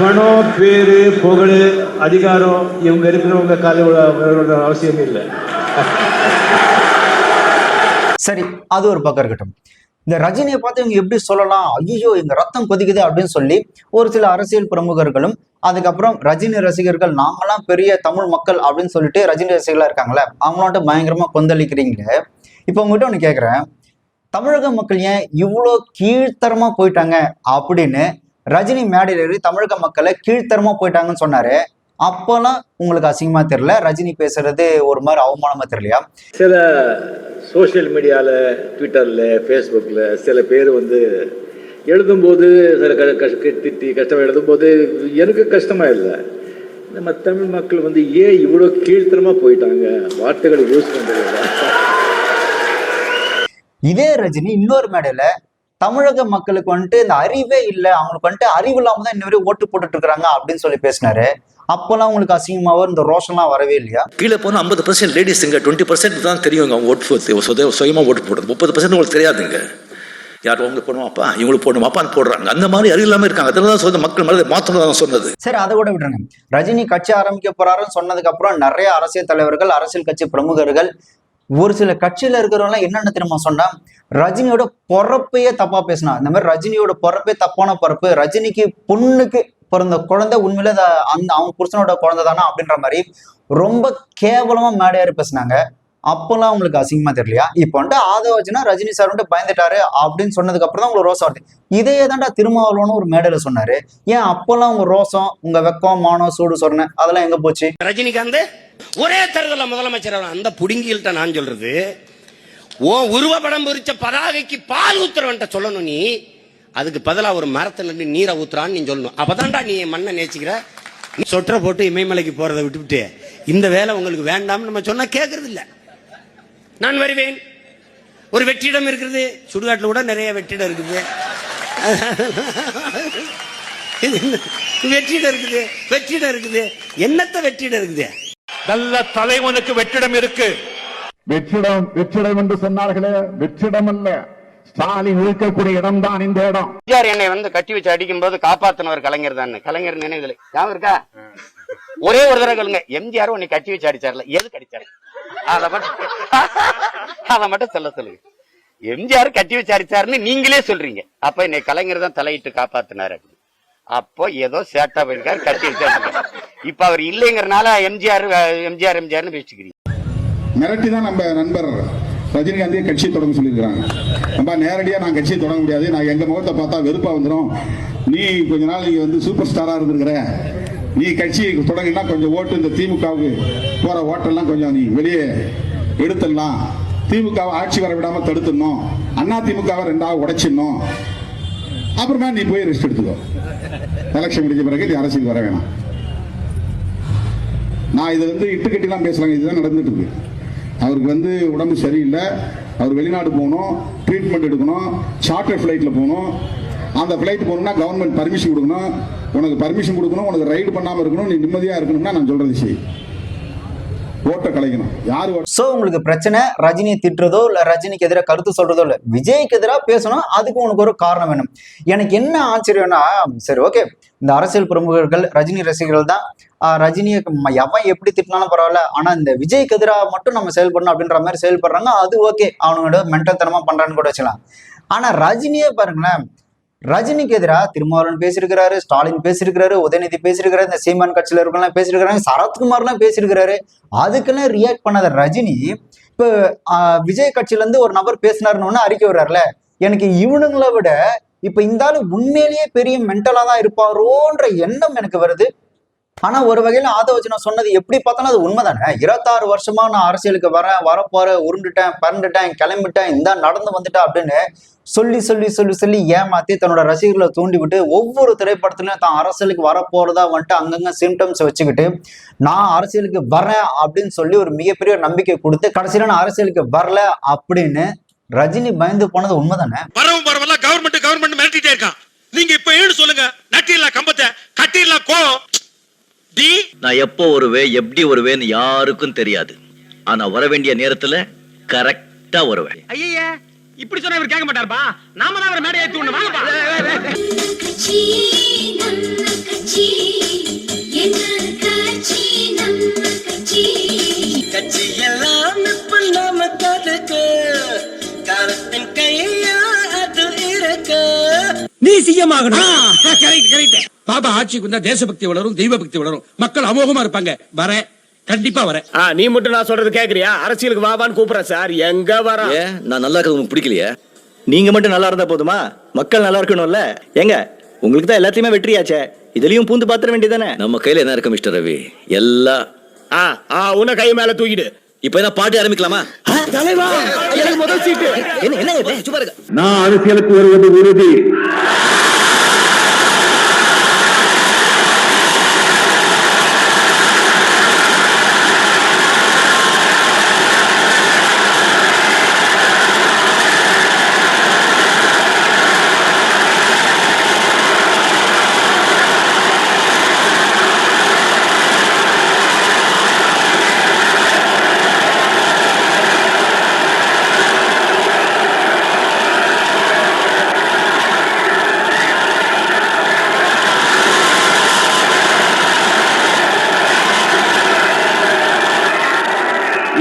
பணம், பேரு, புகழ், அதிகாரம் இவங்க இருக்கிறவங்க காலில் விழ அவசியம் இல்லை. சரி, அது ஒரு பக்கம் இருக்கட்டும். இந்த ரஜினியை பார்த்து இவங்க எப்படி சொல்லலாம், ஐயோ எங்க ரத்தம் கொதிக்குது அப்படின்னு சொல்லி ஒரு சில அரசியல் பிரமுகர்களும், அதுக்கப்புறம் ரஜினி ரசிகர்கள், நாங்கெல்லாம் பெரிய தமிழ் மக்கள் அப்படின்னு சொல்லிட்டு ரஜினி ரசிகர்களா இருக்காங்களே, அவங்களாட்ட பயங்கரமா கொந்தளிக்கிறீங்களே. இப்போ உங்ககிட்ட ஒண்ணு கேட்கிறேன், தமிழக மக்கள் ஏன் இவ்வளோ கீழ்த்தரமா போயிட்டாங்க அப்படின்னு ரஜினி மேடையில் ஏறி தமிழக மக்களை கீழ்த்தரமா போயிட்டாங்கன்னு சொன்னாரு. அப்போல்லாம் உங்களுக்கு அசிங்கமா தெரியல? ரஜினி பேசுறது ஒரு மாதிரி அவமானமா தெரியலையா? சில சோஷியல் மீடியாவில், ட்விட்டரில், ஃபேஸ்புக்கில் சில பேர் வந்து எழுதும்போது சில திட்டி கஷ்டமாக எழுதும்போது எனக்கு கஷ்டமாக இல்லை. நம்ம தமிழ் மக்கள் வந்து ஏன் இவ்வளோ கீழ்த்தரமாக போயிட்டாங்க, வார்த்தைகளை யூஸ் பண்ணுறது. இதே ரஜினி இன்னொரு மேடையில தமிழக மக்களுக்கு வந்துட்டு இந்த அறிவே இல்லை, அவங்களுக்கு வந்துட்டு அறிவு இல்லாம தான் இன்ன வரையும் ஓட்டு போட்டுட்டு இருக்காங்க அப்படின்னு சொல்லி பேசினாரு. அப்பெல்லாம் உங்களுக்கு அசிங்கமாவோ இந்த ரோஷன்லாம் வரவே இல்லையா? கீழே போனால் 50% லேடிஸுங்க, 20% தான் தெரியுங்க அவங்க ஓட்டு சுயமாக ஓட்டு போடுறது. 30% உங்களுக்கு தெரியாதுங்க. யார் அவங்களுக்கு போடுவாப்பா, இவங்களுக்கு போடுவாப்பான்னு போடுறாங்க. அந்த மாதிரி அறிவு இல்லாமல் இருக்காங்க. அதெல்லாம் தான் சொல்ல மக்கள் மாதிரி மாற்றம் தான் சொன்னது. சரி, அதை கூட விட்டுருங்க. ரஜினி கட்சி ஆரம்பிக்க போறாருன்னு சொன்னதுக்கு அப்புறம் நிறைய அரசியல் தலைவர்கள், அரசியல் கட்சி பிரமுகர்கள், ஒரு சில கட்சியில இருக்கிறவங்க என்னென்ன தெரியுமா சொன்னா, ரஜினியோட பொறப்பையே தப்பா பேசினா. இந்த மாதிரி ரஜினியோட பொறப்பே தப்பான பொறப்பு, ரஜினிக்கு பொண்ணுக்கு பிறந்த குழந்தை உண்மையில அவங்க புருஷனோட குழந்தை தானா அப்படின்ற மாதிரி ரொம்ப கேவலமா மேடையாரி பேசினாங்க. அப்பெல்லாம் உங்களுக்கு அசிங்கமா தெரியலையா? இப்போ வந்துட்டு ஆதவர்ஜுனா ரஜினி சார் வந்துட்டு பயந்துட்டாரு அப்படின்னு சொன்னதுக்கு அப்புறம் தான் உங்களுக்கு ரோசம் வருது. இதையே தான்டா திருமாவளவன் ஒரு மேடையில சொன்னாரு. ஏன் அப்பெல்லாம் உங்க ரோசம், உங்க வெக்கம், மானம், சூடு சொன்ன அதெல்லாம் எங்க போச்சு? ரஜினிகாந்த் ஒரே தேர்தலில் முதலமைச்சர் அந்த புடுங்கில்ட்ட நான் சொல்றது, ஓ உருவப்படம் பொறிச்ச பதாகைக்கு பால் ஊத்துறவன்ட்ட சொல்லணும் நீ. அதுக்கு பதிலா ஒரு மரத்துல நின்று நீரை ஊத்துறான்னு நீ சொல்லணும். அப்பதான்டா நீ மண்ணை நேசிக்கிற. சொற்ற போட்டு இமயமலைக்கு போறதை விட்டுவிட்டு இந்த வேலை உங்களுக்கு வேண்டாம்னு நம்ம சொன்னா கேட்கறது இல்ல. நான் வருவேன். ஒரு வெற்றிடம் இருக்குது, சுடுகாட்டில் கூட நிறைய வெற்றிடம் இருக்குது. வெற்றிடம் இருக்குது. என்னத்த வெற்றிடம் இருக்குது? நல்ல தலைவனுக்கு வெற்றிடம் இருக்கு. வெற்றிடம் என்று சொன்னார்களே, வெற்றிடம் அல்ல, ஸ்டாலின் இருக்கக்கூடிய இடம் தான் இந்த இடம். என்னை வந்து கட்டி வச்சு அடிக்கும் போது காப்பாத்தினவர் கலைஞர் தான். கலைஞர் நினைவுல ஞாபகம் இருக்கா? ஒரே ஒரு தடவை கேளுங்க, எம்ஜிஆர் உன்னை கட்டி வச்சு அடிச்சார்ல, எது கடிச்சாரு? அதை மட்டும் சொல்லுங்க. எம்ஜிஆர் கட்டி வச்சு அடிச்சாருன்னு நீங்களே சொல்றீங்க. அப்ப என்னை கலைஞர் தான் தலையிட்டு காப்பாத்தினாரு. அப்போ ஏதோ சேட்டா போயிருக்காரு, கட்டி வச்சு. இப்ப அவர் இல்லைங்கிறனால எம்ஜிஆர்னு பேசிக்கிறீங்க. மிரட்டி தான் நம்ம நண்பர் ரஜினிகாந்தியை கட்சியை தொடங்க சொல்லியிருக்கிறாங்க. நம்ம நேரடியாக நான் கட்சியை தொடங்க முடியாது, நான் எங்கள் முகத்தை பார்த்தா வெறுப்பா வந்துடும், நீ கொஞ்ச நாள் நீங்க வந்து சூப்பர் ஸ்டாரா இருந்திருக்கிற, நீ கட்சி தொடங்கினா கொஞ்சம் ஓட்டு இந்த திமுகவுக்கு போற ஓட்டெல்லாம் கொஞ்சம் நீ வெளியே எடுத்துடலாம், திமுகவை ஆட்சி வர விடாம தடுத்துடணும், அண்ணா திமுகவை ரெண்டாவது உடைச்சிடணும், அப்புறமா நீ போய் ரெஸ்ட் எடுத்துக்கோ, எலெக்ஷன் முடிஞ்ச பிறகு நீ அரசியல் வர வேணாம். நான் இதை வந்து இட்டுக்கட்டிலாம் பேசுறாங்க, இதுதான் நடந்துட்டு இருக்கு. அவருக்கு வந்து உடம்பு சரியில்லை, அவர் வெளிநாடு போகணும், ட்ரீட்மெண்ட் எடுக்கணும், சார்ட்டர் ஃப்ளைட்டில் போகணும். அந்த ஃப்ளைட் போகணும்னா கவர்மெண்ட் பர்மிஷன் கொடுக்கணும், உனக்கு பர்மிஷன் கொடுக்கணும், உனக்கு ரைடு பண்ணாமல் இருக்கணும், நீ நிம்மதியாக இருக்கணும்னா நான் சொல்றது சரி, ஓட்ட கலைக்கணும். யாரு சோ உங்களுக்கு பிரச்சனை ரஜினியை திட்டுறதோ இல்ல ரஜினிக்கு எதிராக கருத்து சொல்றதோ இல்ல, விஜய்க்கு எதிராக பேசணும், அதுக்கு உனக்கு ஒரு காரணம் வேணும். எனக்கு என்ன ஆச்சரியம்னா, சரி ஓகே, இந்த அரசியல் பிரமுகர்கள் ரஜினி ரசிகர்கள் தான், ரஜினியை எவன் எப்படி திட்டினாலும் பரவாயில்ல, ஆனா இந்த விஜய்க்கு எதிராக மட்டும் நம்ம செயல்படணும் அப்படின்ற மாதிரி செயல்படுறாங்க, அது ஓகே, அவனோட மென்டல் தனமா பண்றான்னு கூட வச்சுக்கலாம். ஆனா ரஜினியே பாருங்களேன், ரஜினிக்கு எதிராக திருமாவளவன் பேசியிருக்கிறாரு, ஸ்டாலின் பேசியிருக்கிறாரு, உதயநிதி பேசியிருக்கிறாரு, இந்த சீமான் கட்சியில இருக்கலாம் பேசியிருக்கிறாங்க, சரத்குமார்லாம் பேசியிருக்கிறாரு. அதுக்கெல்லாம் ரியாக்ட் பண்ணாத ரஜினி இப்ப விஜய் கட்சியில இருந்து ஒரு நபர் பேசினாருன்னு அறிக்கை வர்றாருல, எனக்கு இவனுங்களை விட இப்ப இந்த ஆளு உண்மையிலேயே பெரிய மென்டலா தான் இருப்பாரோன்ற எண்ணம் எனக்கு வருது. ஆனா ஒரு வகையில ஆதவர்ஜுனா சொன்னது எப்படி பார்த்தாலும் அது உண்மைதானே. 26 வருஷமா நான் அரசியலுக்கு வரப்போறேன், உருண்டுட்டேன், பறந்துட்டேன், கிளம்பிட்டேன், இந்த நடந்து வந்துட்டேன் அப்படின்னு சொல்லி சொல்லி சொல்லி சொல்லி ஏமாத்தி தன்னோட ரசிகர்களை தூண்டி விட்டு ஒவ்வொரு திரைப்படத்துலயும் தான் அரசியலுக்கு வரப்போறதா வந்துட்டு அங்கங்க சிம்டம்ஸ் வச்சுக்கிட்டு நான் அரசியலுக்கு வரேன் அப்படின்னு சொல்லி ஒரு மிகப்பெரிய நம்பிக்கை கொடுத்து கடைசியில நான் அரசியலுக்கு வரல அப்படின்னு ரஜினி பயந்து போனது உண்மைதானே. வரவெல்லாம் கவர்மெண்ட் மிரட்டிட்டே இருக்கான். நீங்க இப்ப ஏன்னு சொல்லுங்க, நட்டிடலாம் கம்பத்தை, கட்டிடலாம் கோ. நான் எப்போ வருவேன், எப்படி வருவேன்னு யாருக்கும் தெரியாது. ஆனா வர வேண்டிய நேரத்துல கரெக்டா வருவேன். ஐயா இப்படி சொன்னா இவர் கேட்க மாட்டாருப்பா. நாம தான் அவர் மேடை ஏத்தி விடணும். கட்சி எல்லாம் இப்ப நாம கதுக்கு காலத்தின் கையா அது இருக்கு. நீ சிஎமாகணும். கரெக்ட். பாபா ஆட்சிக்கு வந்தா தேசபக்தி வளரும், தெய்வ பக்தி வளரும், மக்கள் அமோகமா இருப்பாங்க. வரேன், கண்டிப்பா வரேன். நீ மட்டும் நான் சொல்றது கேக்குறியா? அரசியலுக்கு வாவான்னு கூப்பிடுற சார், எங்க வர? நான் நல்லா இருக்கிறது உங்களுக்கு பிடிக்கலையா? நீங்க மட்டும் நல்லா இருந்தா போதுமா? மக்கள் நல்லா இருக்கணும்ல. ஏங்க உங்களுக்கு தான் எல்லாத்தையுமே வெற்றியாச்சே, இதுலயும் பூந்து பாத்திர வேண்டியதானே. நம்ம கையில என்ன இருக்கு மிஸ்டர் ரவி? எல்லாம் உன்ன கை மேல தூக்கிடு. இப்ப என்ன பாட்டு ஆரம்பிக்கலாமா? தலைவா எனக்கு முதல் சீட்டு. என்ன சும்மா இருக்க. நான் அரசியலுக்கு வருவது உறுதி.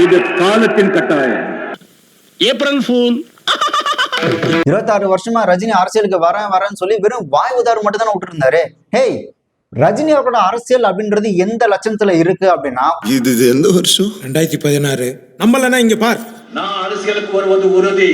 இது காலத்தின் கட்டாயம். April fool. 26 வருஷமா ரஜினி அரசியலுக்கு வரேன்னு சொல்லி வெறும் வாய் உதாரணம் மட்டும் தானே விட்டு இருந்தாரு. ஹேய், ரஜினி அவரோட அரசியல் அப்படின்றது எந்த லட்சணத்துல இருக்கு அப்படின்னா, இது எந்த வருஷம்? 2016. நம்மளனா இங்க பார். நான் அரசியலுக்கு வருவது உறுதி.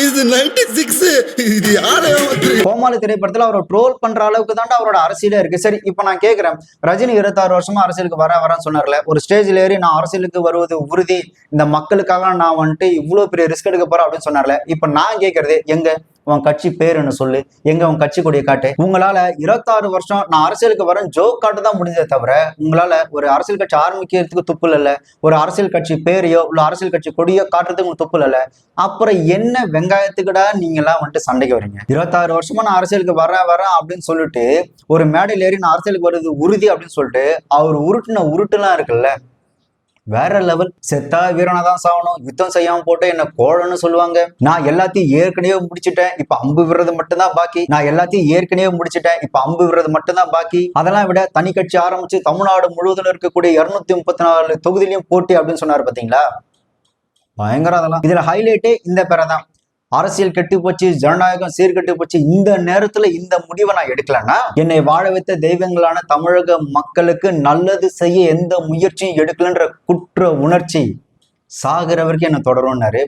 இது 96. இது யாரே வந்து கோமாளி திரைப்படத்துல அவரை ட்ரோல் பண்ற அளவுக்கு தாண்டா அவரோட அரசியலே இருக்கு. சரி, இப்ப நான் கேக்குறேன், ரஜினி 26 வருஷமா அரசியலுக்கு வரேன்னு சொன்னார்ல, ஒரு ஸ்டேஜ்ல ஏறி நான் அரசியலுக்கு வருவது உறுதி, இந்த மக்களுக்காக நான் வந்துட்டு இவ்வளவு பெரிய ரிஸ்க் எடுக்க போறேன் அப்படின்னு சொன்னார்ல. இப்ப நான் கேட்கறது, எங்க உன் கட்சி பேருன்னு சொல்லு, எங்க உன் கட்சி கொடியை காட்டு. உங்களால 26 வருஷம் நான் அரசியலுக்கு வரேன் ஜோக் காட்டு தான் முடிஞ்சதே தவிர, உங்களால ஒரு அரசியல் கட்சி ஆரம்பிக்கிறதுக்கு துப்பு இல்ல, ஒரு அரசியல் கட்சி பேரையோ இல்ல அரசியல் கட்சி கொடியோ காட்டுறதுக்கு உங்களுக்கு துப்பு இல்ல. அப்புறம் என்ன வெங்காயத்துக்குடா நீங்க எல்லாம் வந்துட்டு சண்டைக்கு வரீங்க? 26 வருஷமா நான் அரசியலுக்கு வரேன் அப்படின்னு சொல்லிட்டு ஒரு மேடையில் ஏறி நான் அரசியலுக்கு வருது உறுதி அப்படின்னு சொல்லிட்டு அவர் உருட்டுலாம் இருக்குல்ல, வேற லெவல். செத்தா வீரனா தான் சாகணும், யுத்தம் செய்யாம போட்டு என்ன கோழன்னு சொல்லுவாங்க. நான் எல்லாத்தையும் ஏற்கனவே முடிச்சுட்டேன், இப்ப அம்பு விடுறது மட்டும்தான் பாக்கி. நான் எல்லாத்தையும் ஏற்கனவே முடிச்சுட்டேன், இப்ப அம்பு விடுறது மட்டும்தான் பாக்கி. அதெல்லாம் விட தனி கட்சி ஆரம்பிச்சு தமிழ்நாடு முழுவதும் இருக்கக்கூடிய 234 தொகுதியிலையும் போட்டி அப்படின்னு சொன்னாரு பாத்தீங்களா, பயங்கரம். அதெல்லாம் இதுல ஹைலைட்டே இந்த பேரை தான். அரசியல் கெட்டு போச்சு, ஜனநாயகம் சீர்கெட்டு போச்சு, இந்த நேரத்துல இந்த முடிவை நான் எடுக்கலன்னா என்னை வாழ வைத்த தெய்வங்களான தமிழக மக்களுக்கு நல்லது செய்ய எந்த முயற்சியும் எடுக்கலன்ற குற்ற உணர்ச்சி சாகிற வரைக்கும் என்ன தொடரும்னாரு.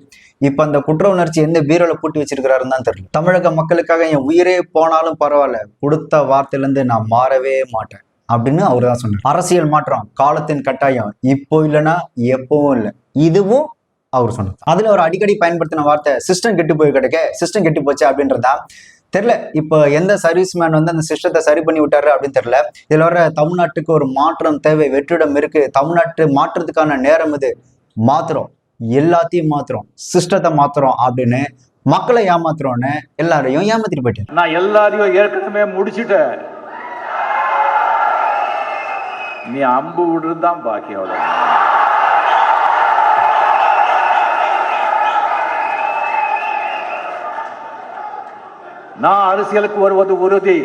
இப்ப அந்த குற்ற உணர்ச்சி எந்த பீரோல பூட்டி வச்சிருக்கிறாருன்னு தான் தெரியல. தமிழக மக்களுக்காக என் உயிரே போனாலும் பரவாயில்ல, கொடுத்த வார்த்தையில இருந்து நான் மாறவே மாட்டேன் அப்படின்னு அவரு தான் சொன்னார். அரசியல் மாற்றம் காலத்தின் கட்டாயம், இப்போ இல்லைன்னா எப்பவும் இல்லை, இதுவும் அவர் சொன்னார். அதுல ஒரு அடிக்கடி பயன்படுத்தின வார்த்தை சிஸ்டம் கெட்டு போய் கிடைக்க, சிஸ்டம் கெட்டு போச்சு அப்படின்றதா தெரியல. இப்போ எந்த சர்வீஸ் மேன் வந்து அந்த சிஸ்டத்தை சரி பண்ணி விட்டாரு அப்படின்னு தெரியல. இதுல வர தமிழ்நாட்டுக்கு ஒரு மாற்றம் தேவை, வெற்றிடம் இருக்கு, தமிழ்நாட்டு மாற்றத்துக்கான நேரம் இது, மாத்துறோம், எல்லாத்தையும் மாத்துறோம், சிஸ்டத்தை மாத்துறோம் அப்படின்னு மக்களை ஏமாத்துறோன்னு எல்லாரையும் ஏமாத்திட்டு போயிட்டேன். நான் எல்லாரையும் ஏற்கனவே முடிச்சுட்டேன். நீ அம்பு விடுறது தான் பாக்கி. அவ்வளோ நான் அரசியலுக்கு வருவது உறுதி.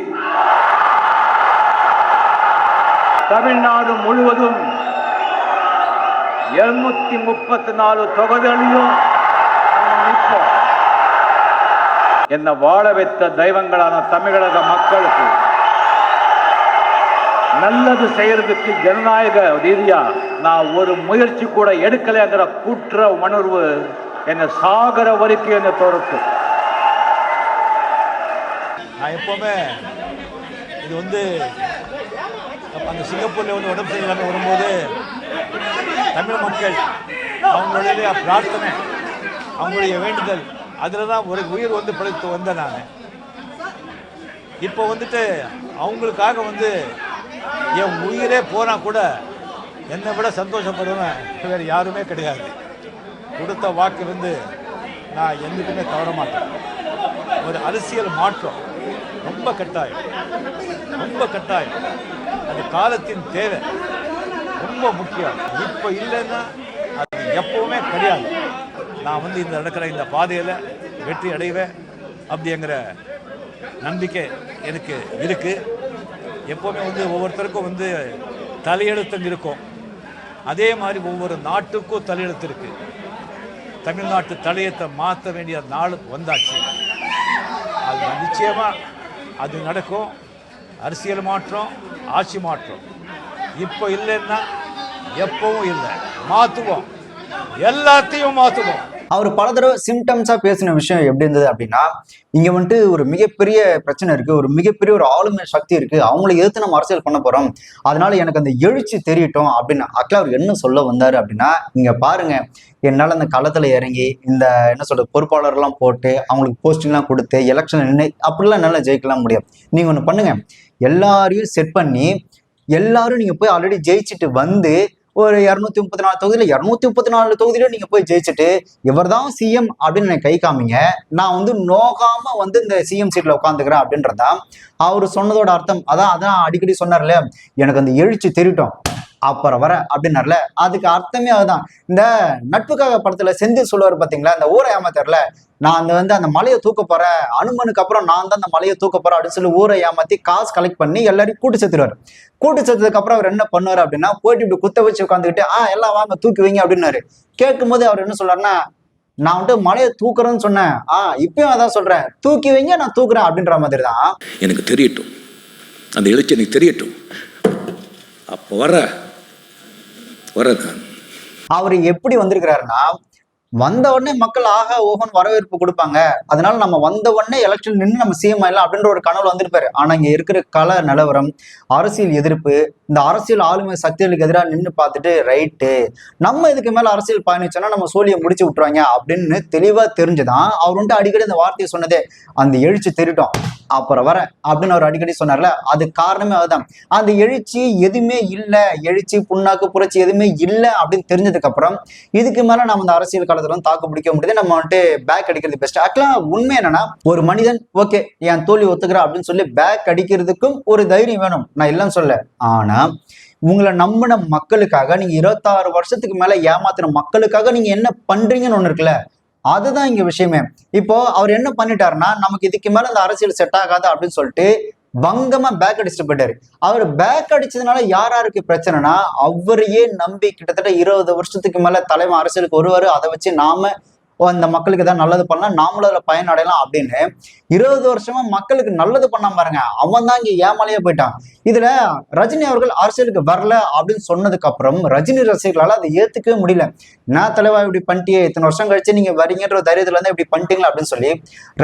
தமிழ்நாடு முழுவதும் 234 தொகுதிகளையும் என்னை வாழ வைத்த தெய்வங்களான தமிழக மக்களுக்கு நல்லது செய்யறதுக்கு ஜனநாயக ரீதியா நான் ஒரு முயற்சி கூட எடுக்கலைங்கிற குற்ற உணர்வு என்னை சாகர வரைக்கும் என்னை தோறுக்கு. நான் எப்போவுமே இது வந்து அந்த சிங்கப்பூரில் வந்து உடம்பு சரியில்லாமல் வரும்போது தமிழ் மக்கள் அவங்களுடைய பிரார்த்தனை, அவங்களுடைய வேண்டுதல், அதில் தான் ஒரு உயிர் வந்து பிழைத்து வந்தேன் நான். இப்போ வந்துட்டு அவங்களுக்காக வந்து என் உயிரே போனால் கூட என்னை விட சந்தோஷப்படுவேன் வேறு யாருமே கிடையாது. கொடுத்த வாக்கு வந்து நான் என்றைக்குமே தவற மாட்டேன். ஒரு அரசியல் மாற்றம் ரொம்ப கட்டாயம், ரொம்ப கட்டாயம். அது காலத்தின் தேவை, ரொம்ப முக்கியம். இப்போ இல்லைன்னா அது எப்பவுமே கிடையாது. நான் வந்து இந்த நடக்கிற இந்த பாதையில் வெற்றி அடைவேன் அப்படிங்கிற நம்பிக்கை எனக்கு இருக்கு. எப்போவுமே வந்து ஒவ்வொருத்தருக்கும் வந்து தலையெழுத்தம் இருக்கும், அதே மாதிரி ஒவ்வொரு நாட்டுக்கும் தலையெழுத்து இருக்கு. தமிழ்நாட்டு தலையத்தை மாற்ற வேண்டிய நாள் வந்தாச்சு. அது நிச்சயமா அது நடக்கும். அரசியல் மாற்றம், ஆட்சி மாற்றம் இப்போ இல்லைன்னா எப்பவும் இல்லை, மாற்றுவோம், எல்லாத்தையும் மாற்றுவோம். அவர் பல தடவை சிம்டம்ஸா பேசின விஷயம் எப்படி இருந்தது அப்படின்னா, இங்க வந்துட்டு ஒரு மிகப்பெரிய பிரச்சனை இருக்கு, ஒரு மிகப்பெரிய ஒரு ஆளுமை சக்தி இருக்கு, அவங்களை எதிர்த்து நம்ம அரசியல் பண்ண போறோம், அதனால எனக்கு அந்த எழுச்சி தெரியட்டும் அப்படின்னு. ஆக்சுவலா அவர் என்ன சொல்ல வந்தாரு அப்படின்னா, இங்க பாருங்க, என்னால அந்த களத்துல இறங்கி இந்த என்ன சொல்றது பொறுப்பாளர்லாம் போட்டு அவங்களுக்கு போஸ்டிங்லாம் கொடுத்து எலெக்ஷன் நின்று அப்படிலாம் என்னால ஜெயிக்கலாம் முடியாது. நீங்க ஒண்ணு பண்ணுங்க, எல்லாரையும் செட் பண்ணி எல்லாரும் நீங்க போய் ஆல்ரெடி ஜெயிச்சுட்டு வந்து ஒரு 234 தொகுதியில 234 தொகுதியில நீங்க போய் ஜெயிச்சுட்டு இவர் தான் சிஎம் அப்படின்னு கை காமிங்க, நான் வந்து நோகாம வந்து இந்த சிஎம் சீட்ல உட்காந்துக்கிறேன் அப்படின்றதா அவரு சொன்னதோட அர்த்தம். அதான் அடிக்கடி சொன்னார்ல, எனக்கு அந்த எழுச்சி தெரியட்டும் அப்புறம் வர அப்படின்னார்ல, அதுக்கு அர்த்தமே அதுதான். இந்த நட்புக்காக படத்துல செந்தில் சொல்லுவார் பாத்தீங்களா, இந்த ஊரை ஏமாத்தர்ல, நான் அந்த மலையை தூக்க போறேன், அனுமனுக்கு அப்புறம் நான் தான் அந்த மலையை தூக்க போறேன் அப்படின்னு சொல்லி ஊரை ஏமாத்தி காசு கலெக்ட் பண்ணி எல்லாரையும் கூட்டு சேர்த்துருவாரு. கூட்டு சேர்த்ததுக்கு அப்புறம் அவர் என்ன பண்ணுவாரு அப்படின்னா, போயிட்டு இப்படி குத்த வச்சு உட்காந்துக்கிட்டு எல்லாம் வாங்க தூக்கி வைங்க அப்படின்னாரு. கேட்கும் போது அவர் என்ன சொல்றாருன்னா, நான் வந்துட்டு மலையை தூக்குறேன்னு சொன்னேன், இப்பயும் அதான் சொல்றேன், தூக்கி வைங்க, நான் தூக்குறேன் அப்படின்ற மாதிரி தான். எனக்கு தெரியட்டும், அந்த எழுச்சி எனக்கு தெரியட்டும். அப்போ வரேன். அவர் எப்படி வந்திருக்கிறாருன்னா, வந்த உடனே மக்கள் ஆகா ஓகோன்னு வரவேற்பு கொடுப்பாங்க, அதனால நம்ம வந்த உடனே எலெக்ஷன் நின்று நம்ம சிஎம் ஆயிடலாம் அப்படின்ற ஒரு கனவு வந்திருப்பாரு. ஆனா இங்க இருக்கிற கள நிலவரம், அரசியல் எதிர்ப்பு, இந்த அரசியல் ஆளுமை சக்திகளுக்கு எதிராக நின்று பார்த்துட்டு ரைட்டு நம்ம இதுக்கு மேல அரசியல் பயணிச்சோன்னா நம்ம சோழியை முடிச்சு விட்டுருவாங்க அப்படின்னு தெளிவா தெரிஞ்சுதான் அவர் வந்துட்டு அடிக்கடி இந்த வார்த்தையை சொன்னதே, அந்த எழுச்சி தெரிட்டோம் அப்புறம் வர அப்படின்னு அவர் அடிக்கடி சொன்னார்ல. அது காரணமே அதுதான். அந்த எழுச்சி எதுவுமே இல்லை, எழுச்சி புண்ணாக்கு புரட்சி எதுவுமே இல்லை அப்படின்னு தெரிஞ்சதுக்கு அப்புறம் இதுக்கு மேல நம்ம இந்த அரசியல் காலத்துல தாக்கு பிடிக்க முடியுது, நம்ம வந்துட்டு பேக் அடிக்கிறது பெஸ்ட். ஆக்சுவலா உண்மை என்னன்னா, ஒரு மனிதன் ஓகே என் தோல்வி ஒத்துக்கிறா அப்படின்னு சொல்லி பேக் அடிக்கிறதுக்கும் ஒரு தைரியம் வேணும், நான் இல்லைன்னு சொல்ல. ஆனா உங்களை நம்பின மக்களுக்காக, நீங்க 26 வருஷத்துக்கு மேல ஏமாத்தின மக்களுக்காக நீங்க என்ன பண்றீங்கன்னு ஒண்ணு இருக்குல்ல, அதுதான் இங்க விஷயமே. இப்போ அவர் என்ன பண்ணிட்டாருன்னா, நமக்கு இதுக்கு மேல இந்த அரசியல் செட் ஆகாது அப்படின்னு சொல்லிட்டு பங்கமா பேக் அடிச்சுட்டு போயிட்டாரு. அவர் பேக் அடிச்சதுனால யாருக்கு பிரச்சனைனா, அவரையே நம்பி கிட்டத்தட்ட 20 வருஷத்துக்கு மேல தலைவன் அரசியலுக்கு வருவாரு, அதை வச்சு நாம அந்த மக்களுக்கு ஏதாவது நல்லது பண்ணலாம், நாமளும் அதுல பயன் அடையலாம் அப்படின்னு 20 வருஷமா மக்களுக்கு நல்லது பண்ணாம பாருங்க, அவன் தான் இங்க ஏமாலையே போயிட்டான். இதுல ரஜினி அவர்கள் அரசியலுக்கு வரல அப்படின்னு சொன்னதுக்கு அப்புறம் ரஜினி ரசிகர்களால அதை ஏத்துக்கவே முடியல. நான் தலைவா இப்படி பண்ணிட்டியே, இத்தனை வருஷம் கழிச்சு நீங்க வரீங்கன்ற தைரியத்துல இருந்து இப்படி பண்ணிட்டீங்களா அப்படின்னு சொல்லி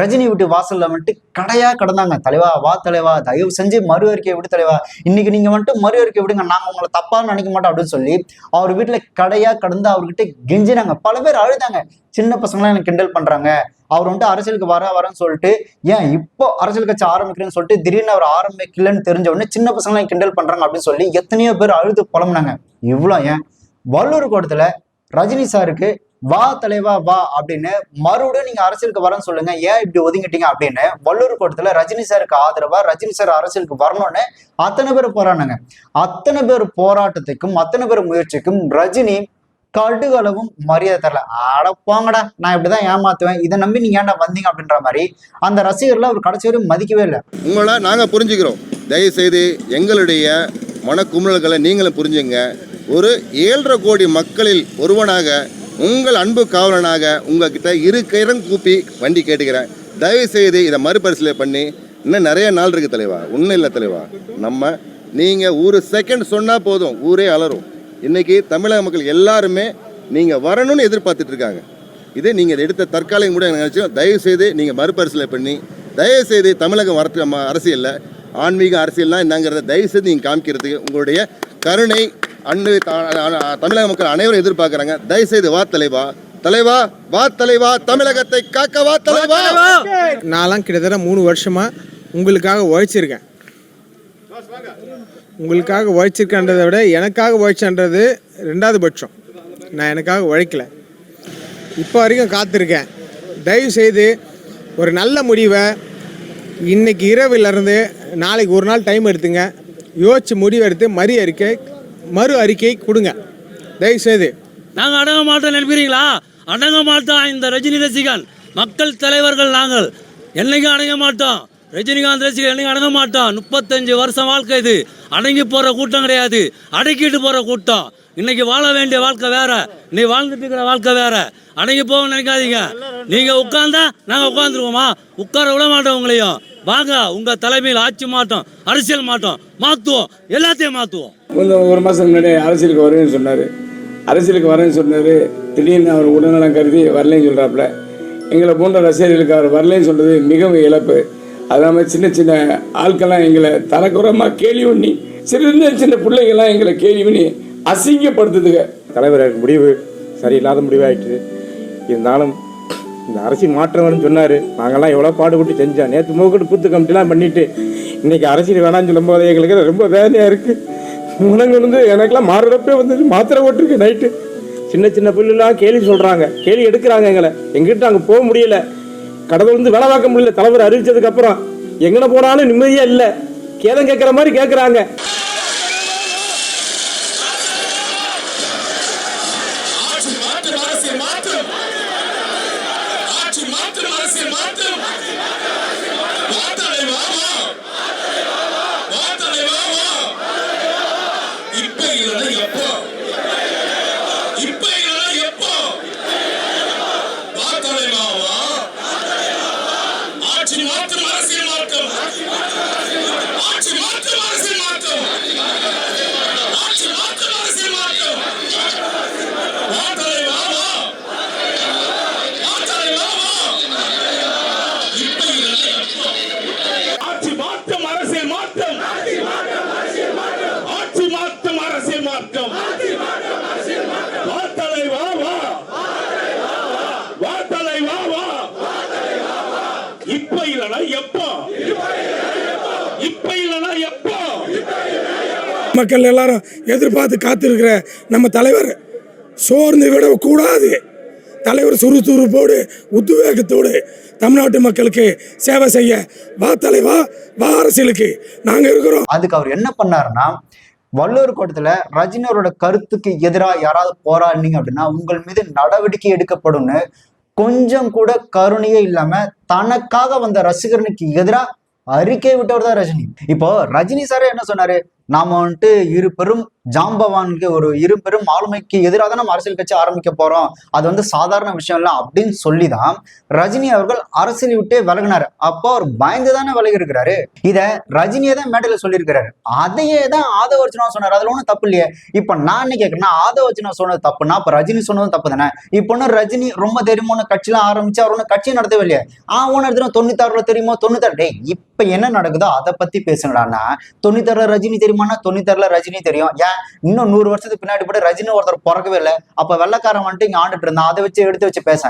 ரஜினி விட்டு வாசல்ல வந்துட்டு கடையா கடந்தாங்க. தலைவா வா தலைவா, தயவு செஞ்சு மறு அறிக்கையை விடு தலைவா, இன்னைக்கு நீங்க வந்துட்டு மறு அறிக்கை விடுங்க, நாங்க உங்களை தப்பா நினைக்க மாட்டோம் அப்படின்னு சொல்லி அவர் வீட்டுல கடையா கடந்து அவர்கிட்ட கெஞ்சினாங்க. பல பேர் அழுதாங்க, சின்ன பசங்களாம் எனக்கு கிண்டல் பண்றாங்க, அவர் வந்துட்டு அரசியலுக்கு வரேன்னு சொல்லிட்டு, ஏன் இப்போ அரசியல் கட்சி ஆரம்பிக்கிறேன்னு சொல்லிட்டு திடீர்னு அவர் ஆரம்பிக்கலன்னு தெரிஞ்ச உடனே சின்ன பசங்களாம் கிண்டல் பண்றாங்க அப்படின்னு சொல்லி எத்தனையோ பேர் அழுது புலம்புனாங்க. இவ்வளோ ஏன் வள்ளூர் கோட்டத்துல ரஜினி சாருக்கு வா தலைவா வா அப்படின்னு மறுபடியும் நீங்க அரசியலுக்கு வரேன்னு சொல்லுங்க, ஏன் இப்படி ஒதுங்கிட்டீங்க அப்படின்னு வள்ளூர் கோட்டத்துல ரஜினி சாருக்கு ஆதரவா ரஜினி சார் அரசியலுக்கு வரணும்னு அத்தனை பேர் போராடினாங்க. அத்தனை பேர் போராட்டத்துக்கும் அத்தனை பேர் முயற்சிக்கும் ரஜினி கடுகளவும் மரியாதை தரல. அடப்பாங்கடா, நான் இப்படிதான் ஏமாத்துவேன், இதை நம்பி நீங்க ஏன்டா வந்தீங்க அப்படின்ற மாதிரி அந்த ரசிகர்ல அவர் கடைசி வரையும் மதிக்கவே இல்லை. உங்களை நாங்க புரிஞ்சுக்கிறோம், தயவு செய்து எங்களுடைய மனக்குமுறல்களை நீங்களும் புரிஞ்சுங்க. ஒரு 7.5 கோடி மக்களில் ஒருவனாக, உங்கள் அன்பு காவலனாக உங்ககிட்ட இரு கைரம் கூப்பி வண்டி கேட்டுக்கிறேன், தயவு செய்து இதை மறுபரிசீலனை பண்ணி, இன்னும் நிறைய நாள் இருக்கு தலைவா, ஒன்றும் இல்லை தலைவா, நீங்க ஒரு செகண்ட் சொன்னா போதும் ஊரே அலரும். இன்னைக்கு தமிழக மக்கள் எல்லாருமே நீங்க வரணும்னு எதிர்பார்த்துட்டு இருக்காங்க. இதே நீங்க எடுத்த தற்காலிக கூட எனக்கு நினைச்சோம், தயவு செய்து நீங்க மறுபரிசீலனை பண்ணி, தயவு செய்து தமிழகம் வரத்து அரசியல்ல ஆன்மீக அரசியல்லாம் என்னங்கிறத தயவு செய்து நீங்க காமிக்கிறதுக்கு உங்களுடைய கருணை அன்பு தமிழக மக்கள் அனைவரும் எதிர்பார்க்கறாங்க. தயவு செய்து வா தலைவா, தலைவா வா தலைவா, தமிழகத்தை காக்க வா தலைவா. நான்லாம் கிட்டத்தட்ட 3 வருஷமா உங்களுக்காக உழைச்சிருக்கேன். உங்களுக்காக உழைச்சிருக்கன்றதை விட எனக்காக உழைச்சன்றது 2வது பட்சம். நான் எனக்காக உழைக்கல, இப்போ வரைக்கும் காத்திருக்கேன். தயவு செய்து ஒரு நல்ல முடிவை இன்னைக்கு இரவிலிருந்து நாளைக்கு ஒரு நாள் டைம் எடுத்துங்க, யோசிச்சு முடிவு எடுத்து மறு அறிக்கை கொடுங்க தயவு செய்து. நாங்கள் அடங்க மாட்டோம் நினைப்பீங்களா? அடங்க மாட்டோம். இந்த ரஜினி ரசிகன் மக்கள் தலைவர்கள் நாங்கள் என்னைக்கும் அடங்க மாட்டோம். ரஜினிகாந்த் ரசிகர் என்னைக்கும் அடங்க மாட்டோம். 35 வருஷம் வாழ்க்கை இது. அடங்கி போகிற கூட்டம் கிடையாது, அடக்கிட்டு போகிற கூட்டம். இன்னைக்கு வாழ வேண்டிய வாழ்க்கை வேற, இன்னைக்கு வாழ்ந்துட்டு இருக்கிற வாழ்க்கை வேற. அடங்கி போக நினைக்காதீங்க. நீங்கள் உட்கார்ந்தா நாங்கள் உட்காந்துருவோமா? உட்கார விட மாட்டோம் உங்களையும். வாங்க, உங்கள் தலைமையில் ஆட்சி மாட்டோம், அரசியல் மாட்டோம், மாற்றுவோம், எல்லாத்தையும் மாற்றுவோம். ஒரு மாதம் முன்னாடி அரசியலுக்கு வருவேன்னு சொன்னார். அரசியலுக்கு வரேன்னு சொன்னார். திடீர்னு அவர் உடல்நலம் கருதி வரலைன்னு சொல்கிறாப்புல. எங்களை போன்ற ரசிகர்களுக்கு அவர் வரலைன்னு சொல்கிறது மிகவும் இழப்பு. அது இல்லாமல் சின்ன சின்ன ஆட்கள்லாம் எங்களை தரக்குறமாக கேள்வி பண்ணி, சின்ன பிள்ளைங்கள்லாம் எங்களை கேள்வி பண்ணி அசிங்கப்படுத்துதுங்க. தலைவர் முடிவு சரியில்லாத முடிவாயிட்டு இருந்தாலும் இந்த அரசியல் மாற்றம்னு சொன்னார். நாங்கள்லாம் எவ்வளோ பாடுபட்டு செஞ்சோம். நேற்று மூக்கட்டு பூத்து கமிட்டிலாம் பண்ணிவிட்டு இன்றைக்கி அரசியல் வேணான்னு சொல்லும் போது எங்களுக்கு ரொம்ப வேதனையாக இருக்குது. உணங்கு எனக்கெல்லாம் மாறுறப்பே வந்து மாத்திரை போட்டிருக்கு. நைட்டு சின்ன பிள்ளைலாம் கேள்வி சொல்கிறாங்க, கேள்வி எடுக்கிறாங்க. எங்கிட்ட அங்கே போக முடியல, கடவுள் வந்து வேலை பார்க்க முடியல. தலைவர் அறிவிச்சதுக்கு அப்புறம் எங்கன போனாலும் நிம்மதியா இல்ல, கேதம் கேட்கிற மாதிரி கேட்கறாங்க. ஆட்சி மாற்றம் அரசியல் மாற்றம், ஆட்சி மாற்றம் இப்ப இல்லனா எப்போ? இப்ப இல்லனா எப்போ? மக்கள் எல்லாரும் எதிர்பார்த்து காத்திருக்கிற நம்ம தலைவர் சோர்ந்து விட கூடாது. தலைவர் சுறுசுறுப்போடு உத்வேகத்தோடு தமிழ்நாட்டு மக்களுக்கு சேவை செய்ய வா தலைவா, வா அரசியலுக்கு நாங்க இருக்கிறோம். அதுக்கு அவர் என்ன பண்ணாருன்னா, வள்ளுவர் கோட்டத்துல ரஜினியோட கருத்துக்கு எதிராக யாராவது போராடினீங்க அப்படின்னா உங்கள் மீது நடவடிக்கை எடுக்கப்படும்னு கொஞ்சம் கூட கருணையே இல்லாம தனக்காக வந்த ரசிகர்களுக்கு எதிராக அறிக்கை விட்டவர் தான் ரஜினி. இப்போ ரஜினி சாரே என்ன சொன்னாரு, நாம வந்துட்டு இரு பெரும் ஜாம்பவானுக்கு ஒரு இரு பெரும் ஆளுமைக்கு எதிராக தான் நம்ம அரசியல் கட்சி ஆரம்பிக்க போறோம், அது வந்து சாதாரண விஷயம் இல்லை அப்படின்னு சொல்லிதான் ரஜினி அவர்கள் அரசியலை விட்டே விலகினாரு. அப்போ அவர் பயந்து தானே விலகி இருக்கிறாரு. இத ரஜினியே தான் மேடையில சொல்லியிருக்கிறாரு. அதையே தான் ஆதவ அர்ஜுனா சொன்னார். அதுல ஒன்றும் தப்பு இல்லையே. இப்ப நான் என்ன கேட்கறேன்னா, ஆதவ அர்ஜுனா சொன்னது தப்புன்னா அப்ப ரஜினி சொன்னதும் தப்பு தானே. இப்போ ஒன்னும் ரஜினி ரொம்ப தெரியுமோ கட்சியெல்லாம் ஆரம்பிச்சு அவர் ஒன்னும் கட்சி நடத்தவே இல்லையே. ஒன்னு எடுத்துனா 96 தெரியுமோ 96 இப்ப என்ன நடக்குதோ அதை பத்தி பேசுங்கடான்னா 96 ரஜினி தெரியுமானா 96 ரஜினி தெரியும். ஏன் இன்னும் 100 வருஷத்துக்கு பின்னாடி கூட ரஜினி ஒருத்தர் பிறக்கவே இல்லை. அப்ப வெள்ளக்காரன் வந்துட்டு இங்க ஆண்டுட்டு இருந்தான், அதை வச்சு எடுத்து வச்சு பேச.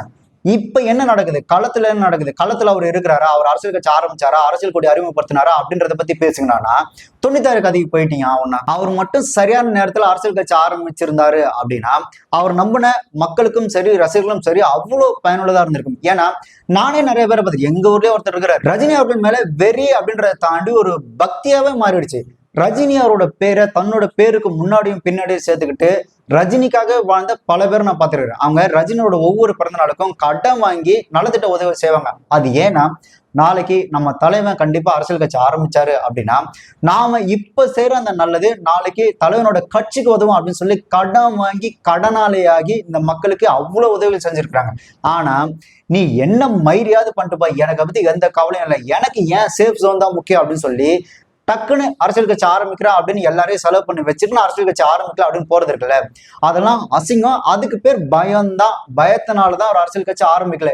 இப்ப என்ன நடக்குது, களத்துல என்ன நடக்குது, களத்துல அவர் இருக்கிறாரா, அவர் அரசியல் கட்சி ஆரம்பிச்சாரா, அரசியல் கொடி அறிமுகப்படுத்தினாரா அப்படின்றத பத்தி பேசுங்கன்னா 96 கதைக்கு போயிட்டீங்க. அவர் மட்டும் சரியான நேரத்துல அரசியல் கட்சி ஆரம்பிச்சிருந்தாரு அப்படின்னா அவர் நம்பின மக்களுக்கும் சரி ரசிகர்களும் சரி அவ்வளவு பயனுள்ளதா இருந்திருக்கும். ஏன்னா நானே நிறைய பேரை பார்த்து எங்க ஊர்லயே ஒருத்தர் இருக்கிறார், ரஜினி அவர்கள் மேல வெறி அப்படின்றத தாண்டி ஒரு பக்தியாவே மாறிடுச்சு. ரஜினி அவரோட பேரை தன்னோட பேருக்கு முன்னாடியும் பின்னாடியும் சேர்த்துக்கிட்டு ரஜினிக்காக வாழ்ந்த பல பேர் நான் பார்த்துருக்கேன். அவங்க ரஜினியோட ஒவ்வொரு பிறந்த நாளுக்கும் கடன் வாங்கி நலத்திட்ட உதவி செய்வாங்க. அது ஏன்னா நாளைக்கு நம்ம தலைவன் கண்டிப்பா அரசியல் கட்சி ஆரம்பிச்சாரு அப்படின்னா நாம இப்ப செய்யற அந்த நல்லது நாளைக்கு தலைவனோட கட்சிக்கு உதவும் அப்படின்னு சொல்லி கடன் வாங்கி கடனாளியாகி இந்த மக்களுக்கு அவ்வளவு உதவி செஞ்சிருக்கிறாங்க. ஆனா நீ என்ன மயிரியாவது பண்ணிட்டுப்பா, எனக்கு பத்தி எந்த கவலையும் இல்லை, எனக்கு ஏன் சேஃப் ஜோன் தான் முக்கியம் அப்படின்னு சொல்லி டக்குன்னு அரசியல் கட்சி ஆரம்பிக்கிறா அப்படின்னு எல்லாரையும் செலவு பண்ணி வச்சுட்டு அரசியல் கட்சி ஆரம்பிக்கல அப்படின்னு போறது இருக்குல்ல, அதெல்லாம் அசிங்கம். அதுக்கு பேர் பயம்தான். பயத்தினாலதான் ஒரு அரசியல் கட்சி ஆரம்பிக்கல.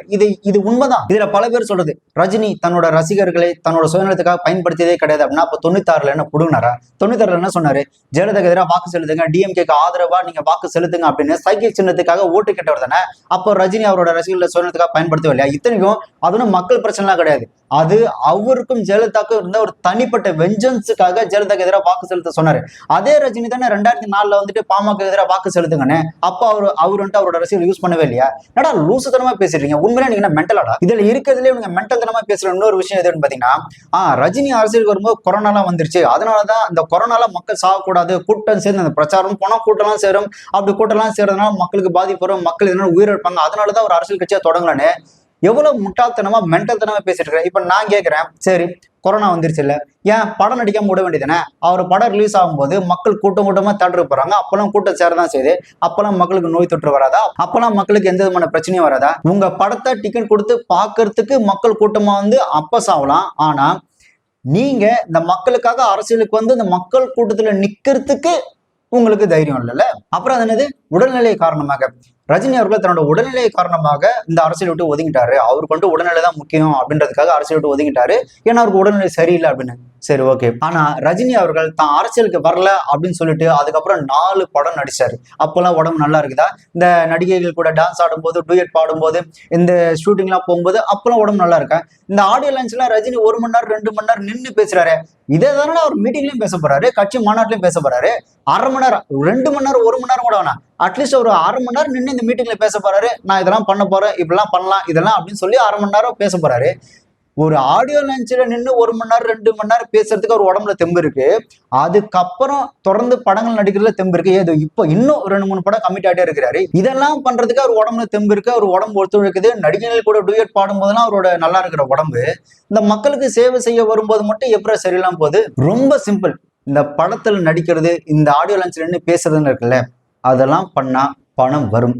இது உண்மைதான். இதுல பல பேர் சொல்றது ரஜினி தன்னோட ரசிகர்களை தன்னோட சுயநலத்துக்காக பயன்படுத்தியதே கிடையாது அப்படின்னா அப்ப 96 என்ன புடுங்கினாரா? 96 என்ன சொன்னாரு, ஜெயலலிதாக்கு எதிராக வாக்கு செலுத்துங்க, டிஎம்கேக்கு ஆதரவா நீங்க வாக்கு செலுத்துங்க அப்படின்னு சைக்கிள் சின்னத்துக்காக ஓட்டு கேட்டவர் தானே. அப்போ ரஜினி அவரோட ரசிகர்களை சுயநலத்துக்காக பயன்படுத்தவே இல்லையா? இத்தனைக்கும் அது மக்கள் பிரச்சனைலாம் கிடையாது, அது அவருக்கும் ஜெயலலிதாக்கும் இருந்த ஒரு தனிப்பட்ட வெஞ்சன்ஸுக்காக ஜெயலலிதாக்கு எதிராக வாக்கு செலுத்த சொன்னாரு. அதே ரஜினி தானே 2004 வந்துட்டு பாமக எதிராக வாக்கு செலுத்துங்கன்னு அப்போ அவர் வந்துட்டு அவரோட ரசிகர்கள் யூஸ் பண்ணவே இல்லையா? என்னடா லூசுத்தனமா பேசிடுறீங்க, உண்மையிலே நீங்க மென்டலாடா? இதுல இருக்கிறதுல நீங்க மென்டல் தனமா பேசுற இன்னொரு விஷயம் எதுன்னு பாத்தீங்கன்னா, ரஜினி அரசியலுக்கு வரும்போது கொரோனாலாம் வந்துருச்சு, அதனாலதான் இந்த கொரோனால மக்கள் சாகக்கூடாது, கூட்டம் சேர்ந்து அந்த பிரச்சாரம் போனா கூட்டம்லாம் சேரும், அப்படி கூட்டம்லாம் சேர்றதுனால மக்களுக்கு பாதிப்பு வரும், மக்கள் எதனால உயிரிழப்பாங்க, அதனாலதான் ஒரு அரசியல் கட்சியா தொடங்கலன்னு எவ்வளவு முட்டாள்தனமா மென்டல் தனமா பேசிட்டு இருக்கிறேன். இப்ப நான் கேட்கிறேன், சரி கொரோனா வந்துருச்சு இல்ல, ஏன் படம் நடிக்காம விட வேண்டியதானே? அவர் படம் ரிலீஸ் ஆகும்போது மக்கள் கூட்டமா தேட்டருக்கு போறாங்க, அப்பெல்லாம் கூட்டம் சேரதான் செய்யுது, அப்பெல்லாம் மக்களுக்கு நோய் தொற்று வராதா? அப்பெல்லாம் மக்களுக்கு எந்த விதமான பிரச்சனையும் வராதா? உங்க படத்தை டிக்கெட் கொடுத்து பாக்குறதுக்கு மக்கள் கூட்டமா வந்து அப்ப சாவலாம், ஆனா நீங்க இந்த மக்களுக்காக அரசியலுக்கு வந்து இந்த மக்கள் கூட்டத்துல நிக்கிறதுக்கு உங்களுக்கு தைரியம் இல்லைல்ல. அப்புறம் அது என்னது, உடல்நிலை காரணமாக ரஜினி அவர்கள் தன்னோட உடல்நிலை காரணமாக இந்த அரசியல் விட்டு ஒதுங்கிட்டாரு. அவருக்கு வந்து உடல்நிலை தான் முக்கியம் அப்படின்றதுக்காக அரசியல் விட்டு ஒதுங்கிட்டாரு, ஏன்னா அவருக்கு உடல்நிலை சரியில்லை அப்படின்னு. சரி ஓகே. ஆனா ரஜினி அவர்கள் தான் அரசியலுக்கு வரல அப்படின்னு சொல்லிட்டு அதுக்கப்புறம் 4 படம் நடிச்சாரு. அப்பெல்லாம் உடம்பு நல்லா இருக்குதா? இந்த நடிகைகள் கூட டான்ஸ் ஆடும்போது, டூயட் பாடும்போது, இந்த ஷூட்டிங்லாம் போகும்போது அப்பெல்லாம் உடம்பு நல்லா இருக்கா? இந்த ஆடியோ லான்ச்லாம் ரஜினி 1 மணி நேரம் 2 மணி நேரம் நின்று பேசுறாரு. இதே தானே அவர் மீட்டிங்லயும் பேச போறாரு, கட்சி மாநாட்டிலையும் பேச போறாரு. 1/2 மணி நேரம் 2 மணி நேரம் 1 மணி நேரம் கூட வேணாம், அட்லீஸ்ட் ஒரு 1/2 மணி நேரம் நின்று இந்த மீட்டிங்ல பேச போறாரு. நான் இதெல்லாம் பண்ண போறேன், இப்படிலாம் பண்ணலாம் இதெல்லாம் அப்படின்னு சொல்லி 1/2 மணி நேரம் பேச போறாரு. ஒரு ஆடியோ லான்ச்ல நின்று 1 மணி நேரம் 2 மணி நேரம் பேசுறதுக்கு ஒரு உடம்புல தெம்பு இருக்கு. அதுக்கப்புறம் தொடர்ந்து படங்கள் நடிக்கிறதுல தெம்பு இருக்கு. ஏதோ இப்போ இன்னும் 2-3 படம் கமிட் ஆகிட்டே இருக்கிறாரு. இதெல்லாம் பண்றதுக்கு அவர் உடம்புல தெம்பு இருக்கு, அவர் உடம்பு ஒத்துழைக்குது. நடிகைகள் கூட டூயட் பாடும் போதெல்லாம் அவரோட நல்லா இருக்கிற உடம்பு இந்த மக்களுக்கு சேவை செய்ய வரும்போது மட்டும் எப்படி சரியில்லாம போகுது? ரொம்ப சிம்பிள். இந்த படத்துல நடிக்கிறது, இந்த ஆடியோ லான்ச்ல நின்று பேசுறதுன்னு இருக்குல்ல, அதெல்லாம் பண்ணா பணம் வரும்.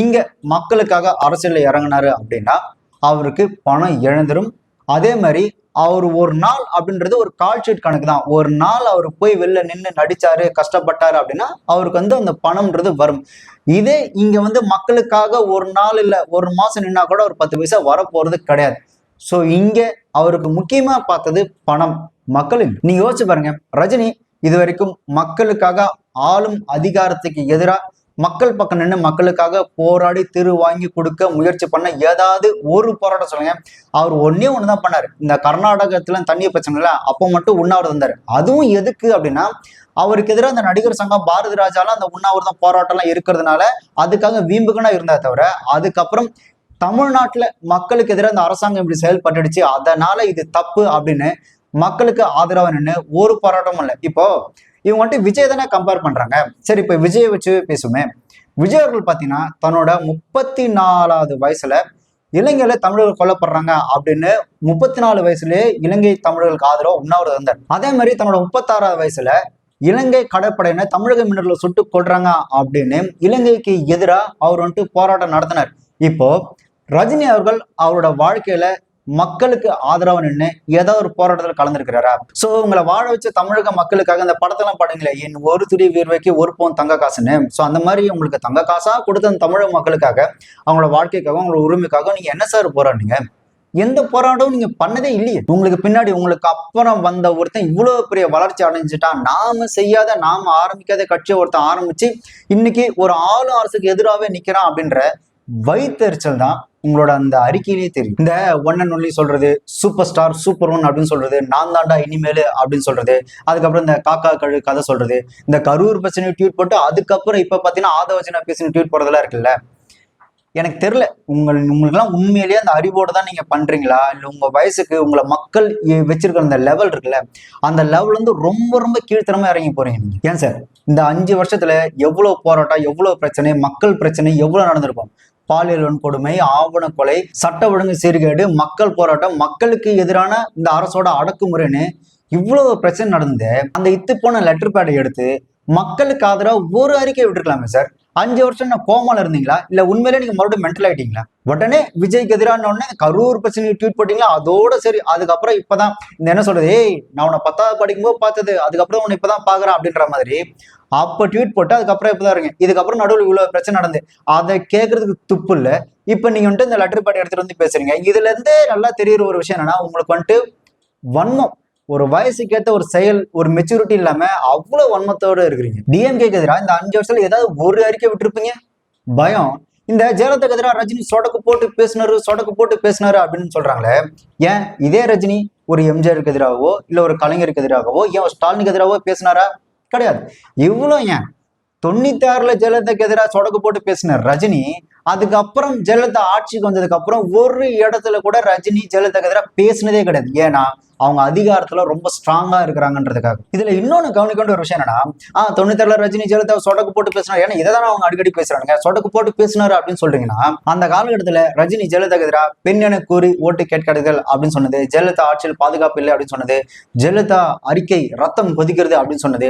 இங்க மக்களுக்காக அரசியல்ல இறங்கினாரு அப்படின்னா அவருக்கு பணம் இழந்துரும். அதே மாதிரி அவர் ஒரு நாள் அப்படின்றது ஒரு கால் ஷீட் கணக்கு தான். ஒரு நாள் அவர் போய் வெளில நின்று நடிச்சாரு, கஷ்டப்பட்டாரு அப்படின்னா அவருக்கு வந்து அந்த பணம்ன்றது வரும். இதே இங்க வந்து மக்களுக்காக ஒரு நாள் இல்ல 1 மாசம் நின்னா கூட ஒரு 10 பைசா வரப்போறது கிடையாது. ஸோ இங்க அவருக்கு முக்கியமா பார்த்தது பணம், மக்கள். நீங்க யோசிச்சு பாருங்க, ரஜினி இது வரைக்கும் மக்களுக்காக ஆளும் அதிகாரத்துக்கு எதிராக மக்கள் பக்கம் நின்று மக்களுக்காக போராடி திரு வாங்கி கொடுக்க முயற்சி பண்ண ஏதாவது ஒரு போராட்டம் சொல்லுங்க. அவர் ஒன்னே ஒண்ணுதான் பண்ணாரு. இந்த கர்நாடகத்துல தண்ணி பிரச்சனைல அப்போ மட்டும் உண்ணாவிரதம் இருந்தாரு. அதுவும் எதுக்கு அப்படின்னா, அவருக்கு எதிராக அந்த நடிகர் சங்கம் பாரதி ராஜாலாம் அந்த உண்ணாவிரதம் போராட்டம் எல்லாம் இருக்கிறதுனால அதுக்காக வீம்புக்குன்னா இருந்தா தவிர, அதுக்கப்புறம் தமிழ்நாட்டுல மக்களுக்கு எதிராக அந்த அரசாங்கம் இப்படி செயல்பட்டுடுச்சு, அதனால இது தப்பு அப்படின்னு மக்களுக்கு ஆதரவா நின்று ஒரு போராட்டமும் இல்லை. இப்போ இவங்க வந்துட்டு விஜய் தானே கம்பேர் பண்றாங்க. சரி, இப்ப விஜயை வச்சு பேசுமே. விஜய் அவர்கள் பாத்தீங்கன்னா தன்னோட 34வது வயசுல இலங்கையில தமிழர்கள் கொல்லப்படுறாங்க அப்படின்னு 34 வயசுலயே இலங்கை தமிழர்களுக்கு ஆதரவு உண்ணாவிரதம் இருந்தார். அதே மாதிரி தன்னோட 36வது வயசுல இலங்கை கடற்படையினர் தமிழக மீனவர்களை சுட்டு கொள்றாங்க அப்படின்னு இலங்கைக்கு எதிராக அவர் வந்துட்டு போராட்டம் நடத்தினார். இப்போ ரஜினி அவர்கள் அவரோட வாழ்க்கையில மக்களுக்கு ஆதரவா நின்று ஏதாவது ஒரு போராட்டத்தில் கலந்துருக்கிறாரா? சோ உங்களை வாழ வச்ச தமிழக மக்களுக்காக அந்த படத்தெல்லாம் பாடுங்களே, என் ஒரு துளி வீர்வைக்கு ஒரு பவுன் தங்க காசுன்னு. சோ அந்த மாதிரி உங்களுக்கு தங்க காசா கொடுத்த அந்த தமிழக மக்களுக்காக, அவங்களோட வாழ்க்கைக்காக, அவங்களோட உரிமைக்காக நீங்க என்ன சார் போராடுங்க? எந்த போராட்டமும் நீங்க பண்ணதே இல்லையே. உங்களுக்கு பின்னாடி உங்களுக்கு அப்புறம் வந்த ஒருத்தன் இவ்வளவு பெரிய வளர்ச்சி அடைஞ்சிட்டா, நாம செய்யாத நாம ஆரம்பிக்காத கட்சியை ஒருத்தன் ஆரம்பிச்சு இன்னைக்கு ஒரு ஆளும் அரசுக்கு எதிராகவே நிக்கிறான் அப்படின்ற வைத்தறிச்சல் தான் உங்களோட அந்த அறிக்கையிலேயே தெரியும். இந்த ஒன் அண்ட் ஒன்லி சொல்றது, சூப்பர் ஸ்டார் சூப்பர் ஒன் அப்படின்னு சொல்றது, நான் தாண்டா இனிமேலு அப்படின்னு சொல்றது, அதுக்கப்புறம் இந்த காக்கா கழு கதை சொல்றது, இந்த கரூர் பிரச்சனை ட்வீட் போட்டு அதுக்கப்புறம் இப்ப பாத்தீங்கன்னா ஆதவச்சனா பேசின ட்வீட் போடுறதெல்லாம் இருக்குல்ல. எனக்கு தெரியல, உங்களுக்குலாம் உண்மையிலேயே அந்த அறிவோடு தான் நீங்க பண்றீங்களா, இல்லை உங்க வயசுக்கு உங்களை மக்கள் வச்சிருக்கிற அந்த லெவல் இருக்குல்ல, அந்த லெவல் வந்து ரொம்ப ரொம்ப கீழ்த்தனமா இறங்கி போறீங்க நீங்க. ஏன் சார், இந்த 5 வருஷத்துல எவ்வளவு போராட்டம், எவ்வளவு பிரச்சனை, மக்கள் பிரச்சனை எவ்வளவு நடந்திருக்கும். பாலியல் வன்கொடுமை, ஆவண கொலை, சட்ட ஒழுங்கு சீர்கேடு, மக்கள் போராட்டம், மக்களுக்கு எதிரான இந்த அரசோட அடக்குமுறைன்னு இவ்வளவு பிரச்சனை நடந்து அந்த இத்து போன லெட்டர் பேடை எடுத்து மக்களுக்கு ஆதரவா ஒரு அறிக்கை விட்டுருக்கலாமே சார். 5 வருஷம் நான் கோமால இருந்தீங்களா, இல்ல உண்மையிலே நீங்க மறுபடியும் மென்டல் ஆயிட்டீங்களா? உடனே விஜய்க்கு எதிரான உடனே கரூர் பிரச்சனை ட்வீட் போட்டீங்களா, அதோட சரி. அதுக்கப்புறம் இப்பதான் இந்த என்ன சொல்றது, ஏய் நான் உன்னை 10வது படிக்கும்போது பார்த்தது, அதுக்கப்புறம் உன்னை இப்பதான் பாக்குறேன் அப்படின்ற மாதிரி அப்ப ட்வீட் போட்டு அதுக்கப்புறம் இப்பதான் இருங்க. இதுக்கப்புறம் நடுவில் இவ்வளவு பிரச்சனை நடந்து அதை கேட்கறதுக்கு துப்பு இல்ல. இப்ப நீங்க வந்துட்டு இந்த லெட்டர் பேட் எடுத்துட்டு வந்து பேசுறீங்க. இதுல இருந்தே நல்லா தெரியுற ஒரு விஷயம் என்னன்னா, உங்களுக்கு வந்துட்டு வன்மம், ஒரு வயசுக்கு ஏற்ற ஒரு செயல், ஒரு மெச்சூரிட்டி இல்லாம அவ்வளவு வன்மத்தோட இருக்கிறீங்க. டிஎம்கேக்கு எதிராக இந்த 5 வருஷத்துல ஏதாவது ஒரு அறிக்கை விட்டுருப்பீங்க? பயம். இந்த ஜெயலலிதாக்கு எதிராக ரஜினி சொடக்கு போட்டு பேசினாரு அப்படின்னு சொல்றாங்களே, ஏன் இதே ரஜினி ஒரு எம்ஜிஆருக்கு எதிராகவோ இல்ல ஒரு கலைஞருக்கு எதிராகவோ ஏன் ஸ்டாலினுக்கு எதிராகவோ பேசினாரா? கிடையாது. இவ்வளவு ஏன் 96ல ஜெயலலிதாக்கு எதிராக சொடக்கு போட்டு பேசினார் ரஜினி. அதுக்கப்புறம் ஜெயலலிதா ஆட்சிக்கு வந்ததுக்கு அப்புறம் ஒரு இடத்துல கூட ரஜினி ஜெயலலிதாக்கு எதிராக பேசினதே கிடையாது. ஏன்னா அவங்க அதிகாரத்துல ரொம்ப ஸ்ட்ராங்கா இருக்கிறாங்கன்றதுக்காக. இதுல இன்னொன்னு கவனிக்க வேண்டிய ஒரு விஷயம் என்னன்னா, 96ல ரஜினி ஜெயலலிதா சொடக்கு போட்டு பேசினார். ஏன்னா இதைதான் அவங்க அடிக்கடி பேசுறாங்க, சொடக்கு போட்டு பேசினாரு அப்படின்னு சொல்றீங்கன்னா, அந்த காலகட்டத்துல ரஜினி ஜெயலலிதாக்கு எதிராக பெண் என கூறி ஓட்டு கேட்காதீர்கள் அப்படின்னு சொன்னது, ஜெயலலிதா ஆட்சியில் பாதுகாப்பு இல்லை அப்படின்னு சொன்னது, ஜெயலலிதா அறிக்கை ரத்தம் கொதிக்கிறது அப்படின்னு சொன்னது,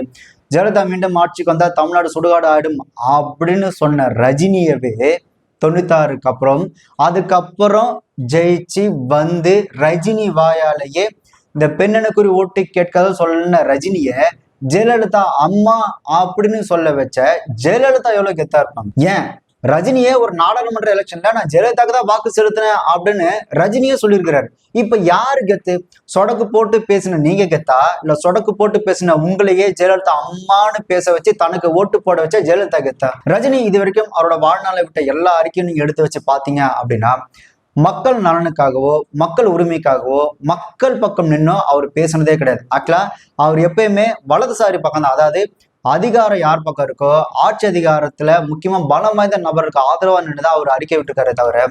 ஜெயலலிதா மீண்டும் ஆட்சிக்கு வந்தா தமிழ்நாடு சுடுகாடு ஆயிடும் அப்படின்னு சொன்ன ரஜினியவே 96க்கு அப்புறம் அதுக்கப்புறம் ஜெயிச்சு வந்து ரஜினி வாயாலேயே இந்த பெண்ணனுக்குறி ஓட்டு கேட்காத சொன்ன ரஜினிய ஜெயலலிதா அம்மா அப்படின்னு சொல்ல வச்ச ஜெயலலிதா எவ்வளவு கெத்தா இருப்பாங்க. ஏன் ரஜினியே ஒரு நாடாளுமன்ற எலெக்ஷன்ல நான் ஜெயலலிதாக்கு தான் வாக்கு செலுத்தினேன் அப்படின்னு ரஜினியே சொல்லியிருக்கிறாரு. இப்ப யாரு கெத்து? சொடக்கு போட்டு பேசின நீங்க கெத்தா, இல்ல சொடக்கு போட்டு பேசின உங்களையே ஜெயலலிதா அம்மான்னு பேச வச்சு தனக்கு ஓட்டு போட வச்ச ஜெயலலிதா கெத்தா? ரஜினி இது வரைக்கும் அவரோட வாழ்நாளை விட்ட எல்லா அறிக்கையும் நீங்க எடுத்து வச்சு பாத்தீங்க அப்படின்னா, மக்கள் நலனுக்காகவோ மக்கள் உரிமைக்காகவோ மக்கள் பக்கம் நின்னோ அவர் பேசுனதே கிடையாது. ஆக்சுவலா அவர் எப்பயுமே வலதுசாரி பக்கம் தான். அதாவது அதிகாரம் யார் பக்கம் இருக்கோ, ஆட்சி அதிகாரத்துல முக்கியமா பலம் வாய்ந்த நபருக்கு ஆதரவா நின்றுதான் அவர் அறிக்கை விட்டுருக்காரு தவிர,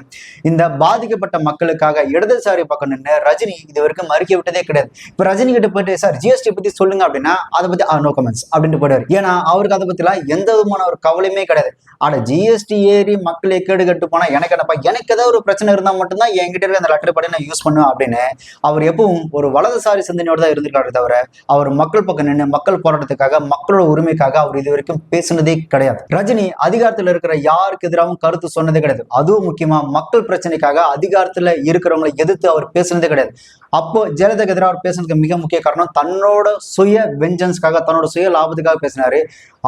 இந்த பாதிக்கப்பட்ட மக்களுக்காக இடதுசாரி பக்கம் நின்று ரஜினி இது வரைக்கும் அறிக்கை விட்டதே கிடையாது. இப்ப ரஜினி கிட்ட போயிட்டு சார் ஜிஎஸ்டி பத்தி சொல்லுங்க அப்படின்னா அதை பத்தி நோ கமெண்ட்ஸ் அப்படின்ட்டு போயிடுவாரு. ஏன்னா அவருக்கு அதை பத்தி எல்லாம் எந்த விதமான ஒரு கவலையுமே கிடையாது. ஆனா ஜிஎஸ்டி ஏறி மக்கள் கேடு கட்டு போனா எனக்கு என்னப்பா, எனக்கு ஏதாவது ஒரு பிரச்சனை இருந்தா மட்டும்தான் என்கிட்ட இருக்க அந்த லெட்டர் படி நான் யூஸ் பண்ணுவேன் அப்படின்னு அவர் எப்பவும் ஒரு வலதுசாரி சிந்தனையோட தான் இருந்திருக்காரு தவிர, அவர் மக்கள் பக்கம் நின்று மக்கள் போராட்டத்துக்காக மக்களோட உரிமைக்காக அவர் இது வரைக்கும் பேசுனதே கிடையாது. ரஜினி அதிகாரத்துல இருக்கிற யாருக்கு எதிராகவும் கருத்து சொன்னதே கிடையாது. அதுவும் முக்கியமா மக்கள் பிரச்சனைக்காக அதிகாரத்துல இருக்கிறவங்களை எதிர்த்து அவர் பேசுனதே கிடையாது. அப்போ ஜெயலலிதாக்கு எதிராக அவர் பேசுனதுக்கு மிக முக்கிய காரணம் தன்னோட சுய வெஞ்சன்ஸ்க்காக, தன்னோட சுய லாபத்துக்காக பேசினாரு.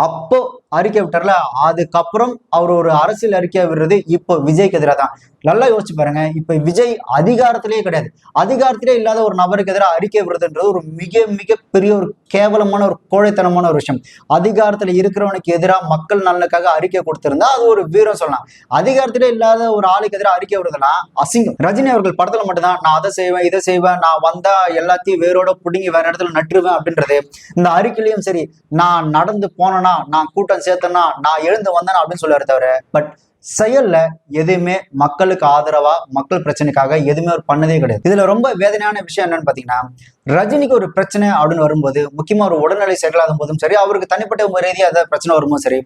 அப்போ அறிக்கை விட்டார்ல, அதுக்கப்புறம் அவர் ஒரு அரசியல் அறிக்கையை விடுறது இப்போ விஜய்க்கு எதிராக தான். நல்லா யோசிச்சு பாருங்க, இப்ப விஜய் அதிகாரத்திலேயே கிடையாது. அதிகாரத்திலே இல்லாத ஒரு நபருக்கு எதிராக அறிக்கை விடுறதுன்றது ஒரு மிக மிக பெரிய ஒரு கேவலமான ஒரு கோழைத்தனமான ஒரு விஷயம். அதிகாரத்துல இருக்கிறவனுக்கு எதிராக மக்கள் நலனுக்காக அறிக்கை கொடுத்திருந்தா அது ஒரு வீரம் சொல்லலாம். அதிகாரத்திலே இல்லாத ஒரு ஆளுக்கு எதிராக அறிக்கை விடுறதுலாம் அசிங்கம். ரஜினி அவர்கள் படத்துல மட்டும்தான் நான் அதை செய்வேன் இதை செய்வேன், நான் வந்தா எல்லாத்தையும் வேரோட புடுங்கி வேற இடத்துல நட்டுருவேன் அப்படின்றது. இந்த அறிக்கையிலையும் சரி, நான் நடந்து போனேன்னா, நான் கூட்டம் சேர்த்தேன்னா, நான் எழுந்து வந்தேனா அப்படின்னு சொல்லுவாரு தவிர, பட் செயல்ல எதுவுமே மக்களுக்கு ஆதரவா, மக்கள் பிரச்சனைக்காக எதுவுமே அவர் பண்ணதே கிடையாது. இதுல ரொம்ப வேதனையான விஷயம் என்னன்னு பாத்தீங்கன்னா, ரஜினிக்கு ஒரு பிரச்சனை அப்படின்னு வரும்போது, முக்கியமா ஒரு உடல்நிலை சரியில்லாத போதும் சரி, அவருக்கு தனிப்பட்ட ரீதியாக ஏதாவது பிரச்சனை வரும்போது சரி,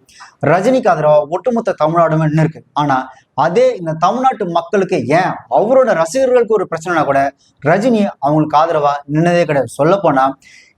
ரஜினிக்கு ஆதரவா ஒட்டுமொத்த தமிழ்நாடுமே நின்று இருக்கு. ஆனா அதே இந்த தமிழ்நாட்டு மக்களுக்கு, ஏன் அவரோட ரசிகர்களுக்கு ஒரு பிரச்சனைனா கூட ரஜினி அவங்களுக்கு ஆதரவா நின்னதே கிடையாது. சொல்ல போனா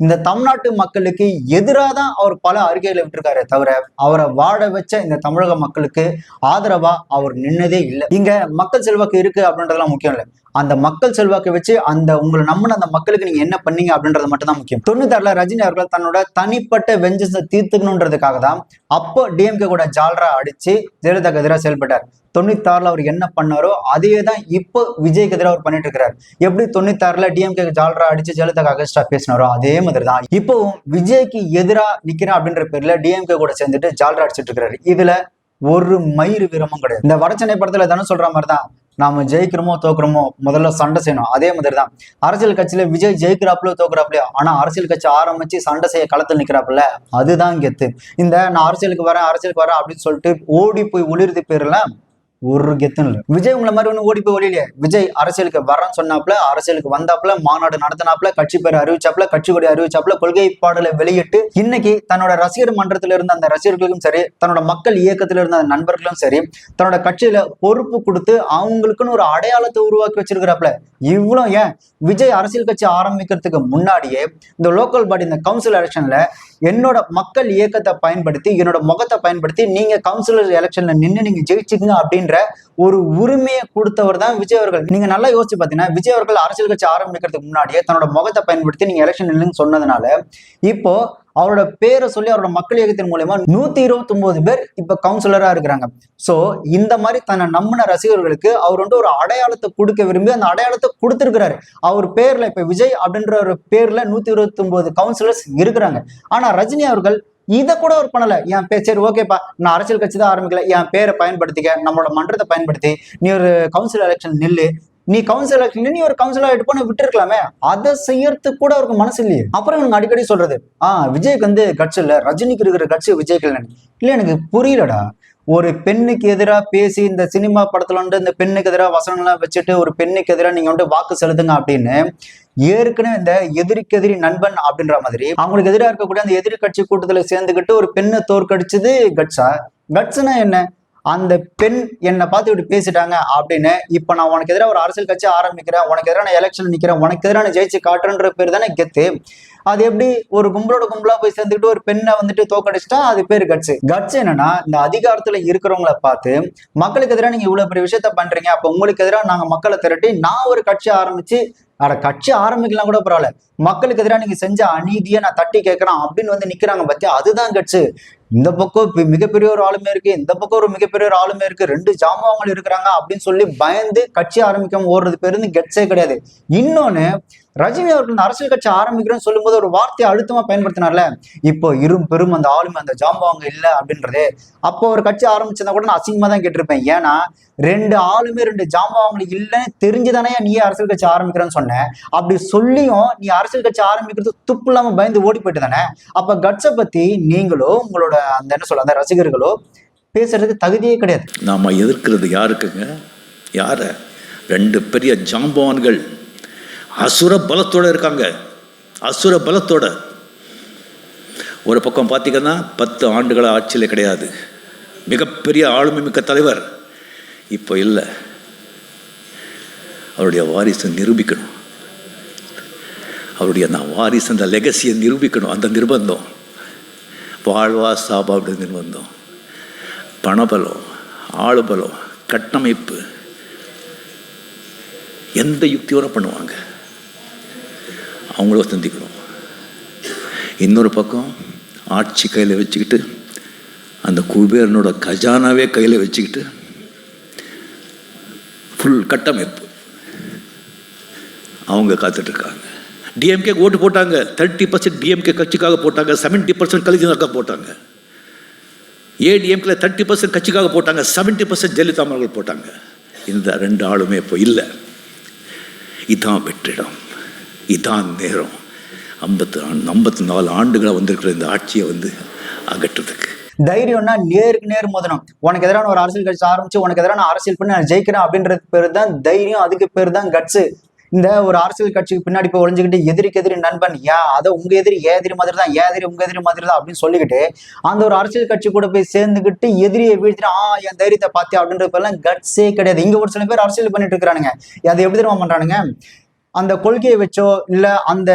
இந்த தமிழ்நாட்டு மக்களுக்கு எதிராக தான் அவர் பல அறிக்கைகளை விட்டுருக்காரு தவிர, அவரை வாழ வச்ச இந்த தமிழக மக்களுக்கு ஆதரவா அவர் நின்னதே இல்லை. இங்க மக்கள் செல்வாக்கு இருக்கு அப்படின்றதெல்லாம் முக்கியம் இல்லை. அந்த மக்கள் செல்வாக்கை வச்சு அந்த உங்களை நம்பின அந்த மக்களுக்கு நீங்க என்ன பண்ணீங்க அப்படின்றது மட்டும் தான் முக்கியம். 96ல ரஜினி அவர்கள் தன்னோட தனிப்பட்ட வெஞ்சன்ஸை தீர்த்துக்கணுன்றதுக்காக தான் அப்போ டிஎம்கே கூட ஜால்ரா அடிச்சு ஜெயலலிதாக்கு எதிராக செயல்பட்டார். 96ல அவர் என்ன பண்ணாரோ அதே தான் இப்போ விஜய்க்கு எதிராக அவர் பண்ணிட்டு இருக்கிறார். எப்படி 96ல டிஎம்கே ஜால்ரா அடிச்சு ஜெயலலிதாக்கு அகஸ்டா பேசினாரோ அதே மாதிரி தான் இப்பவும் விஜய்க்கு எதிராக நிக்கிறேன் அப்படின்ற பேர்ல டிஎம்கே கூட சேர்ந்துட்டு ஜால்ரா அடிச்சிட்டு இருக்கிறாரு. இதுல ஒரு மயிறு வீரமும் கிடையாது. இந்த வடச்சென்னை படத்துல தானே சொல்ற மாதிரி தான், நாம ஜெயிக்கிறோமோ தோக்குறோமோ முதல்ல சண்டை செய்யணும். அதே மாதிரி தான் அரசியல் கட்சியில விஜய் ஜெயிக்கிறாப்புல தோக்குறாப்புலையோ, ஆனா அரசியல் கட்சி ஆரம்பிச்சு சண்டை செய்ய களத்தில் நிக்கிறாப்புல, அதுதான் கெத்து. இந்த நான் அரசியலுக்கு வரேன் அப்படின்னு சொல்லிட்டு ஓடி போய் ஒளிர்ந்து பேர்ல ஒரு கெத்தும் இல்லை. விஜய் உங்களை மாதிரி ஒண்ணு ஓடி போய் ஒளியிலே. விஜய் அரசியலுக்கு வரேன்னு சொன்னாப்புல, அரசியலுக்கு வந்தாப்புல, மாநாடு நடத்தினாப்புல, கட்சி பேரை அறிவிச்சாப்புல, கட்சி கொடி அறிவிச்சாப்புல, கொள்கை பாடலை வெளியிட்டு இன்னைக்கு தன்னோட ரசிகர் மன்றத்துல இருந்த அந்த ரசிகர்களுக்கும் சரி, தன்னோட மக்கள் இயக்கத்துல இருந்த அந்த நண்பர்களும் சரி, தன்னோட கட்சியில பொறுப்பு கொடுத்து அவங்களுக்குன்னு ஒரு அடையாளத்தை உருவாக்கி வச்சிருக்கிறாப்புல. இவ்வளோ ஏன் விஜய் அரசியல் கட்சி ஆரம்பிக்கிறதுக்கு முன்னாடியே இந்த லோக்கல் பாடி, இந்த கவுன்சில் எலெக்ஷன்ல என்னோட மக்கள் இயக்கத்தை பயன்படுத்தி, என்னோட முகத்தை பயன்படுத்தி நீங்க கவுன்சிலர் எலெக்ஷன்ல நின்று நீங்க ஜெயிச்சுங்க அப்படின்ற ஒரு உரிமையை கொடுத்தவர் தான் விஜய் அவர்கள். நீங்க நல்லா யோசிச்சு பாத்தீங்கன்னா, விஜய் அவர்கள் அரசியல் கட்சி ஆரம்பிக்கிறதுக்கு முன்னாடியே தன்னோட முகத்தை பயன்படுத்தி நீங்க எலெக்ஷன் நில்லுன்னு சொன்னதுனால இப்போ அவரோட பேரை சொல்லி அவரோட மக்கள் இயக்கத்தின் மூலமா 129 பேர் இப்ப கவுன்சிலரா இருக்கிறாங்க. சோ இந்த மாதிரி தன்னை நம்பின ரசிகர்களுக்கு அவர் வந்து ஒரு அடையாளத்தை கொடுக்க விரும்பி அந்த அடையாளத்தை கொடுத்திருக்கிறாரு. அவர் பேர்ல இப்ப விஜய் அப்படின்ற ஒரு பேர்ல 129 கவுன்சிலர்ஸ் இருக்கிறாங்க. ஆனா ரஜினி அவர்கள் இதை கூட அவர் பண்ணல. என் பேர் சரி ஓகேப்பா, நான் அரசியல் கட்சி தான் ஆரம்பிக்கல, என் பேரை பயன்படுத்திக்க, நம்மளோட மன்றத்தை பயன்படுத்தி நீ ஒரு கவுன்சில் எலெக்ஷன் நில்லு, நீ கவுன்சில் எலெக்ஷன் நீ ஒரு கவுன்சிலர் எடுப்போன்னு விட்டு இருக்கலாமே, அதை செய்யறதுக்கு கூட அவருக்கு மனசு இல்லையே. அப்புறம் இவங்க அடிக்கடி சொல்றது விஜய்க்கு வந்து கட்சி இல்ல, ரஜினிக்கு இருக்கிற கட்சி விஜய்க்கு இல்ல. எனக்கு புரியலடா. ஒரு பெண்ணுக்கு எதிராக பேசி இந்த சினிமா படத்துல வந்து இந்த பெண்ணுக்கு எதிராக வசனங்கள்லாம் வச்சுட்டு ஒரு பெண்ணுக்கு எதிராக நீங்க வந்து வாக்கு செலுத்துங்க அப்படின்னு ஏற்கனவே இந்த எதிரிக்கு எதிரி நண்பன் அப்படின்ற மாதிரி அவங்களுக்கு எதிராக இருக்கக்கூடிய அந்த எதிரி கட்சி கூட்டத்துல சேர்ந்துக்கிட்டு ஒரு பெண்ணை தோற்கடிச்சது கட்ஸா? கட்ஸ்னா என்ன? அந்த பெண் என்னை பார்த்து இப்படி பேசிட்டாங்க அப்படின்னு இப்ப நான் உனக்கு எதிராக ஒரு அரசியல் கட்சி ஆரம்பிக்கிறேன், உனக்கு எதிராக நான் எலெக்ஷன் நிக்கிறேன், உனக்கு எதிராக நான் ஜெயிச்சு காட்டுறன்ற பேர் தானே கெத்து. அது எப்படி ஒரு கும்பலோட கும்பலா போய் சேர்ந்துக்கிட்டு ஒரு பெண்ணை வந்துட்டு தோக்கடிச்சிட்டா அது பேரு கட்ஸ். கட்ஸ் என்னன்னா இந்த அதிகாரத்துல இருக்கிறவங்களை பார்த்து மக்களுக்கு எதிராக நீங்க இவ்வளவு பெரிய விஷயத்த பண்றீங்க, அப்ப உங்களுக்கு எதிராக நாங்க மக்களை திரட்டி நான் ஒரு கட்சி ஆரம்பிச்சு, கட்சி ஆரம்பிக்கலாம் கூட பரவாயில்ல, மக்களுக்கு எதிராக நீங்க செஞ்ச அநீதியை நான் தட்டி கேட்கறேன் அப்படின்னு வந்து நிக்கிறாங்க பத்தி, அதுதான் கட்ஸ். இந்த பக்கம் மிகப்பெரிய ஒரு ஆளுமே இருக்கு, இந்த பக்கம் ஒரு மிகப்பெரிய ஒரு ஆளுமே இருக்கு, 2 ஜாமான்கள் இருக்கிறாங்க அப்படின்னு சொல்லி பயந்து கட்சி ஆரம்பிக்காம ஓடுறது பேரு கெட்ஸே கிடையாது. இன்னொன்னு, ரஜினி அவர்கள் இந்த அரசியல் கட்சி ஆரம்பிக்கிறேன்னு சொல்லும் போது ஒரு வார்த்தையை அழுத்தமா பயன்படுத்தினார்ல, இப்போ பெரும் அந்த ஆளுமை அந்த ஜாம்பவாங்க இல்ல அப்படின்றது. அப்போ ஒரு கட்சி ஆரம்பிச்சதா கூட நான் அசிங்கமா தான் கேட்டிருப்பேன். ஏன்னா 2 ஆளுமே 2 ஜாம்பவாங்க இல்லைன்னு தெரிஞ்சுதானே நீ அரசியல் கட்சி ஆரம்பிக்கிறேன்னு சொன்ன. அப்படி சொல்லியும் நீ அரசியல் கட்சி ஆரம்பிக்கிறது துப்பு இல்லாம பயந்து ஓடி போயிட்டு தானே. அப்ப கட்ஸை பத்தி நீங்களோ உங்களோட அந்த என்ன சொல்ல அந்த ரசிகர்களோ பேசுறதுக்கு தகுதியே கிடையாது. நாம எதிர்க்கிறது யாருக்குங்க? யார? 2 பெரிய ஜாம்பவான்கள் அசுர பலத்தோட இருக்காங்க. அசுர பலத்தோட. ஒரு பக்கம் பார்த்தீங்கன்னா 10 ஆண்டுகள் ஆட்சியில கிடையாது, மிகப்பெரிய ஆளுமை மிக்க தலைவர். இப்போ இல்லை, அவருடைய வாரிசை நிரூபிக்கணும், அவருடைய வாரிசு அந்த லெகசியை நிரூபிக்கணும். அந்த நிர்பந்தம் வாழ்வா சாபா அப்படி நிர்பந்தம், பணபலம், ஆளுபலம், கட்டமைப்பு, எந்த யுக்தியோட பண்ணுவாங்க. அவங்கள சந்திக்கிறோம். இன்னொரு பக்கம் ஆட்சி கையில் வச்சுக்கிட்டு அந்த குபேரனோட கஜானாவே கையில் வச்சுக்கிட்டு ஃபுல் கட்டமைப்பு அவங்க காத்துட்ருக்காங்க. டிஎம்கே ஓட்டு போட்டாங்க, 30% டிஎம்கே கட்சிக்காக போட்டாங்க, 70% கலைஞருக்காக போட்டாங்க. ஏடிஎம்கேல 30% கட்சிக்காக போட்டாங்க, 70% ஜெயலலிதா அவர்கள் போட்டாங்க. இந்த 2 ஆளுமே இப்போ இல்லை. இதான் வெற்றிடம், இதான் நேரம். 54 ஆண்டுகளாக வந்திருக்கிற இந்த ஆட்சியை அகற்றுறதுக்கு தைரியம்னா நேருக்கு நேர் மோதணும். உனக்கு எதிரான ஒரு அரசியல் கட்சி ஆரம்பிச்சு உனக்கு எதிரான அரசியல் பண்ணி நான் ஜெயிக்கிறேன் அப்படின்றது பேர் தான் தைரியம். அதுக்கு பேர் தான் கட்ஸு. இந்த ஒரு அரசியல் கட்சிக்கு பின்னாடி போய் ஒழிஞ்சுக்கிட்டு எதிரிக்கு எதிரி நண்பன், அதை உங்க எதிரி எதிரி மாதிரி தான், எதிரி உங்க எதிரி மாதிரி தான் அப்படின்னு சொல்லிக்கிட்டு அந்த ஒரு அரசியல் கட்சி கூட போய் சேர்ந்துக்கிட்டு எதிரியை வீழ்த்தினா என் தைரியத்தை பார்த்தியா அப்படின்றது பேர்லாம் கட்ஸே கிடையாது. இங்க ஒரு சில பேர் அரசியல் பண்ணிட்டு இருக்கிறானுங்க. அதை எப்படி தெரியுமா பண்றானுங்க? அந்த கொள்கையை வச்சோ இல்ல அந்த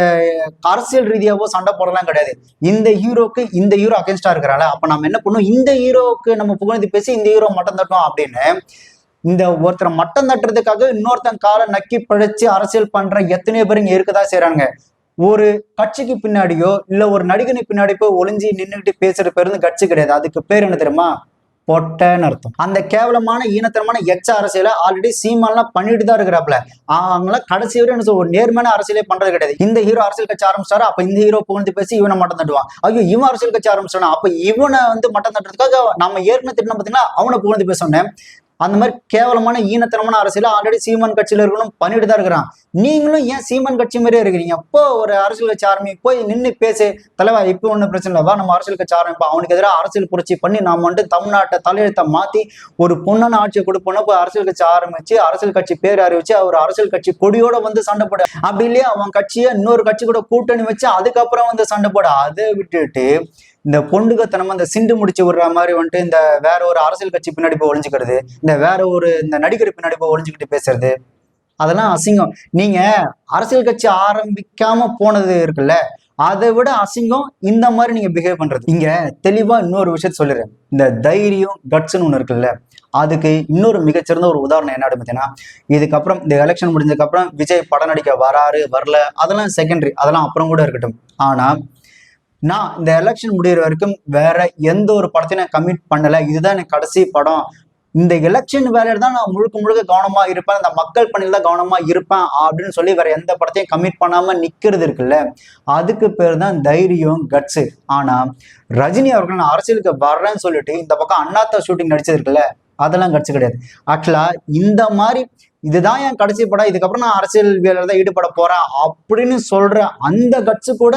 அரசியல் ரீதியாவோ சண்டை போடலாம் கிடையாது. இந்த ஹீரோக்கு இந்த ஹீரோ அகேன்ஸ்டா இருக்கிறாள், அப்ப நம்ம என்ன பண்ணுவோம், இந்த ஹீரோவுக்கு நம்ம புகழ்ந்து பேசி இந்த ஹீரோ மட்டம் தட்டோம் அப்படின்னு இந்த ஒருத்தரை மட்டம் தட்டுறதுக்காக இன்னொருத்தன் காலை நக்கி பழிச்சு அரசியல் பண்ற எத்தனையோ பேர் இங்க இருக்கதா செய்யறாங்க. ஒரு கட்சிக்கு பின்னாடியோ இல்ல ஒரு நடிகனை பின்னாடி போய் ஒளிஞ்சி நின்றுகிட்டு பேசுற பேரு கட்சி கிடையாது. அதுக்கு பேர் என்ன தெரியுமா? பொட்டன்னு அர்த்தம். அந்த கேவலமான ஈனத்தனமான எச்ச அரசியலை ஆல்ரெடி சீமான்லாம் பண்ணிட்டு தான் இருக்கிறாப்ல. அவங்களாம் கடைசி வரை என்ன ஒரு நேர்மையான அரசியலே பண்றது கிடையாது. இந்த ஹீரோ அரசியல் கட்சி ஆரம்பிச்சாரு, அப்ப இந்த ஹீரோ புகழ்ந்து பேசி இவனை மட்டம் தட்டுவான். ஐயோ இவன் அரசியல் கட்சி ஆரம்பிச்சானா, அப்ப இவனை மட்டம் தட்டுறதுக்காக நம்ம ஏற்கனவே திட்டம் பார்த்தீங்கன்னா அவனை புகழ்ந்து பேசணும். அந்த மாதிரி கேவலமான ஈனத்தனமான அரசியல ஆல்ரெடி சீமான் கட்சியில இருக்கணும் பண்ணிட்டு தான் இருக்கிறான். நீங்களும் ஏன் சீமான் கட்சி மாதிரியே இருக்கிறீங்க? அப்போ ஒரு அரசியல் கட்சி ஆரம்பி போய் நின்று பேசு தலைவா, இப்போ ஒன்றும் பிரச்சனை இல்லவா, நம்ம அரசியல் கட்சி ஆரம்பிப்போம், அவனுக்கு எதிராக அரசியல் புரட்சி பண்ணி நாம தமிழ்நாட்டை தலையெழுத்தை மாத்தி ஒரு பொண்ணான ஆட்சியை கொடுப்போம்னா போய் அரசியல் கட்சி ஆரம்பிச்சு அரசியல் கட்சி பேர் அறிவிச்சு அவர் அரசியல் கட்சி கொடியோட சண்டை போட, அப்படி இல்லையா அவன் கட்சியை இன்னொரு கட்சி கூட கூட்டணி வச்சு அதுக்கப்புறம் சண்டை போட. அதை விட்டுட்டு இந்த பொண்டுகத்தனமா இந்த சிண்டு முடிச்சு விடுற மாதிரி இந்த வேற ஒரு அரசியல் கட்சி பின்னாடி போய் ஒளிஞ்சுக்கிறது, இந்த வேற ஒரு இந்த நடிகர் பின்னாடி போய் ஒளிஞ்சுக்கிட்டு பேசுறது, அதெல்லாம் அசிங்கம். நீங்க அரசியல் கட்சி ஆரம்பிக்காம போனது இருக்குல்ல, அதை விட அசிங்கம் இந்த மாதிரி நீங்க பிஹேவ் பண்றது. இங்க தெளிவா இன்னொரு விஷயத்த சொல்லிடுறேன். இந்த தைரியம் கட்ஸ்ன்னு ஒண்ணு இருக்குல்ல, அதுக்கு இன்னொரு மிகச்சிறந்த ஒரு உதாரணம் என்ன பார்த்தீங்கன்னா, இதுக்கப்புறம் இந்த எலெக்ஷன் முடிஞ்சதுக்கு அப்புறம் விஜய் படம் நடிக்க வராரு வரல அதெல்லாம் செகண்டரி, அதெல்லாம் அப்புறம் கூட இருக்கட்டும். ஆனா நான் இந்த எலெக்ஷன் முடிகிற வரைக்கும் வேற எந்த ஒரு படத்தையும் நான் கமிட் பண்ணல, இதுதான் எனக்கு கடைசி படம், இந்த எலெக்ஷன் வேலையில தான் நான் முழுக்க கவனமா இருப்பேன், இந்த மக்கள் பணியில தான் கவனமா இருப்பேன் அப்படின்னு சொல்லி வேற எந்த படத்தையும் கமிட் பண்ணாம நிக்கிறது இருக்குல்ல, அதுக்கு பேர் தான் தைரியம் கட்ஸு. ஆனா ரஜினி அவர்கள் நான் அரசியலுக்கு வர்றேன்னு சொல்லிட்டு இந்த பக்கம் அண்ணாத்தா ஷூட்டிங் நடிச்சது இருக்குல்ல, அதெல்லாம் கட்சி கிடையாது. ஆக்சுவலா இந்த மாதிரி இதுதான் என் கடைசி படம், இதுக்கப்புறம் நான் அரசியல் வேலையில தான் ஈடுபட போறேன் அப்படின்னு சொல்ற அந்த கட்ஸு கூட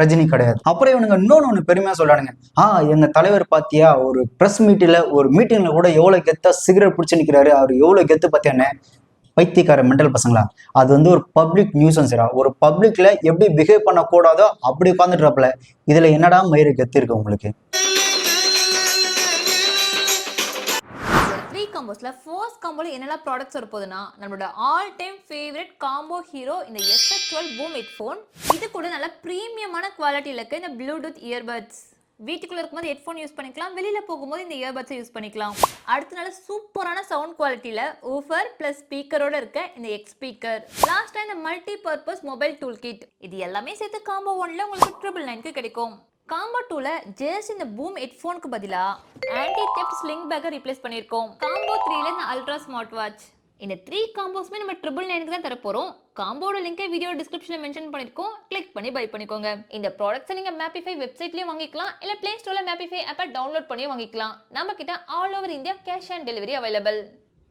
ரஜினி கிடையாது. அப்புறம் இவனுங்க இன்னொன்னு பெருமையா சொல்றானுங்க, எங்க தலைவர் பாத்தியா ஒரு பிரஸ் மீட்டிங்ல ஒரு மீட்டிங்ல கூட எவ்வளவு கெத்தா சிகரெட் பிடிச்சு நிக்கிறாரு, அவர் எவ்வளவு கெத்து பாத்தியானே. பைத்தியக்கார மெண்டல் பசங்களா, அது ஒரு பப்ளிக் நியூசன்ஸ்ரா. ஒரு பப்ளிக்ல எப்படி பிஹேவ் பண்ண கூடாதோ அப்படி உட்காந்துட்டுறாப்ல, இதுல என்னடா மயிறு கெத்து இருக்கு உங்களுக்கு? காம்போஸ்ல ஃபர்ஸ்ட் காம்போல என்னெல்லாம் ப்ராடக்ட்ஸ் வர போகுதுன்னா, நம்மளோட all time favourite combo hero இந்த SF12 பூம் ஹெட்ஃபோன். இது கூட நல்ல ப்ரீமியமான குவாலிட்டியில் இருக்க இந்த ப்ளூடூத் இயர்பட்ஸ். வீட்டுக்குள்ள இருக்கும்போது ஹெட்ஃபோன் யூஸ் பண்ணிக்கலாம், வெளியில போகும்போது இந்த இயர்பட்ஸை யூஸ் பண்ணிக்கலாம். அடுத்த நல்ல சூப்பரான சவுண்ட் குவாலிட்டியில ஊஃபர் பிளஸ் ஸ்பீக்கரோட இருக்க இந்த எக்ஸ் ஸ்பீக்கர். லாஸ்டா இந்த multi purpose mobile tool kit. இது எல்லாமே சேர்த்து காம்போ 1ல உங்களுக்கு 999க்கு கிடைக்கும். காம்போ 2ல ஜஸ்ட் இந்த பூம் ஹெட்ஃபோனுக்கு பதிலா ஆன்டி தெஃப்ட் ஸ்லிங் பேக்கை ரீப்ளேஸ் பண்ணியிருக்கோம். காம்போ 3ல இந்த அல்ட்ரா ஸ்மார்ட் வாட்ச். இந்த 3 காம்போஸ்மே நம்ம 999க்கு தான் தரப்போறோம். காம்போட லிங்கை வீடியோ டிஸ்கிரிப்ஷன்ல மென்ஷன் பண்ணிருக்கோம், கிளிக் பண்ணி பை பண்ணிக்கோங்க. இந்த ப்ராடக்ட்ஸை நீங்க மேப்பிஃபை வெப்சைட்லயும் வாங்கிக்கலாம், இல்ல பிளே ஸ்டோர்ல மேப்பிஃபை ஆப்பை டவுன்லோட் பண்ணி வாங்கிக்கலாம். நம்ம கிட்ட all over India cash on delivery available.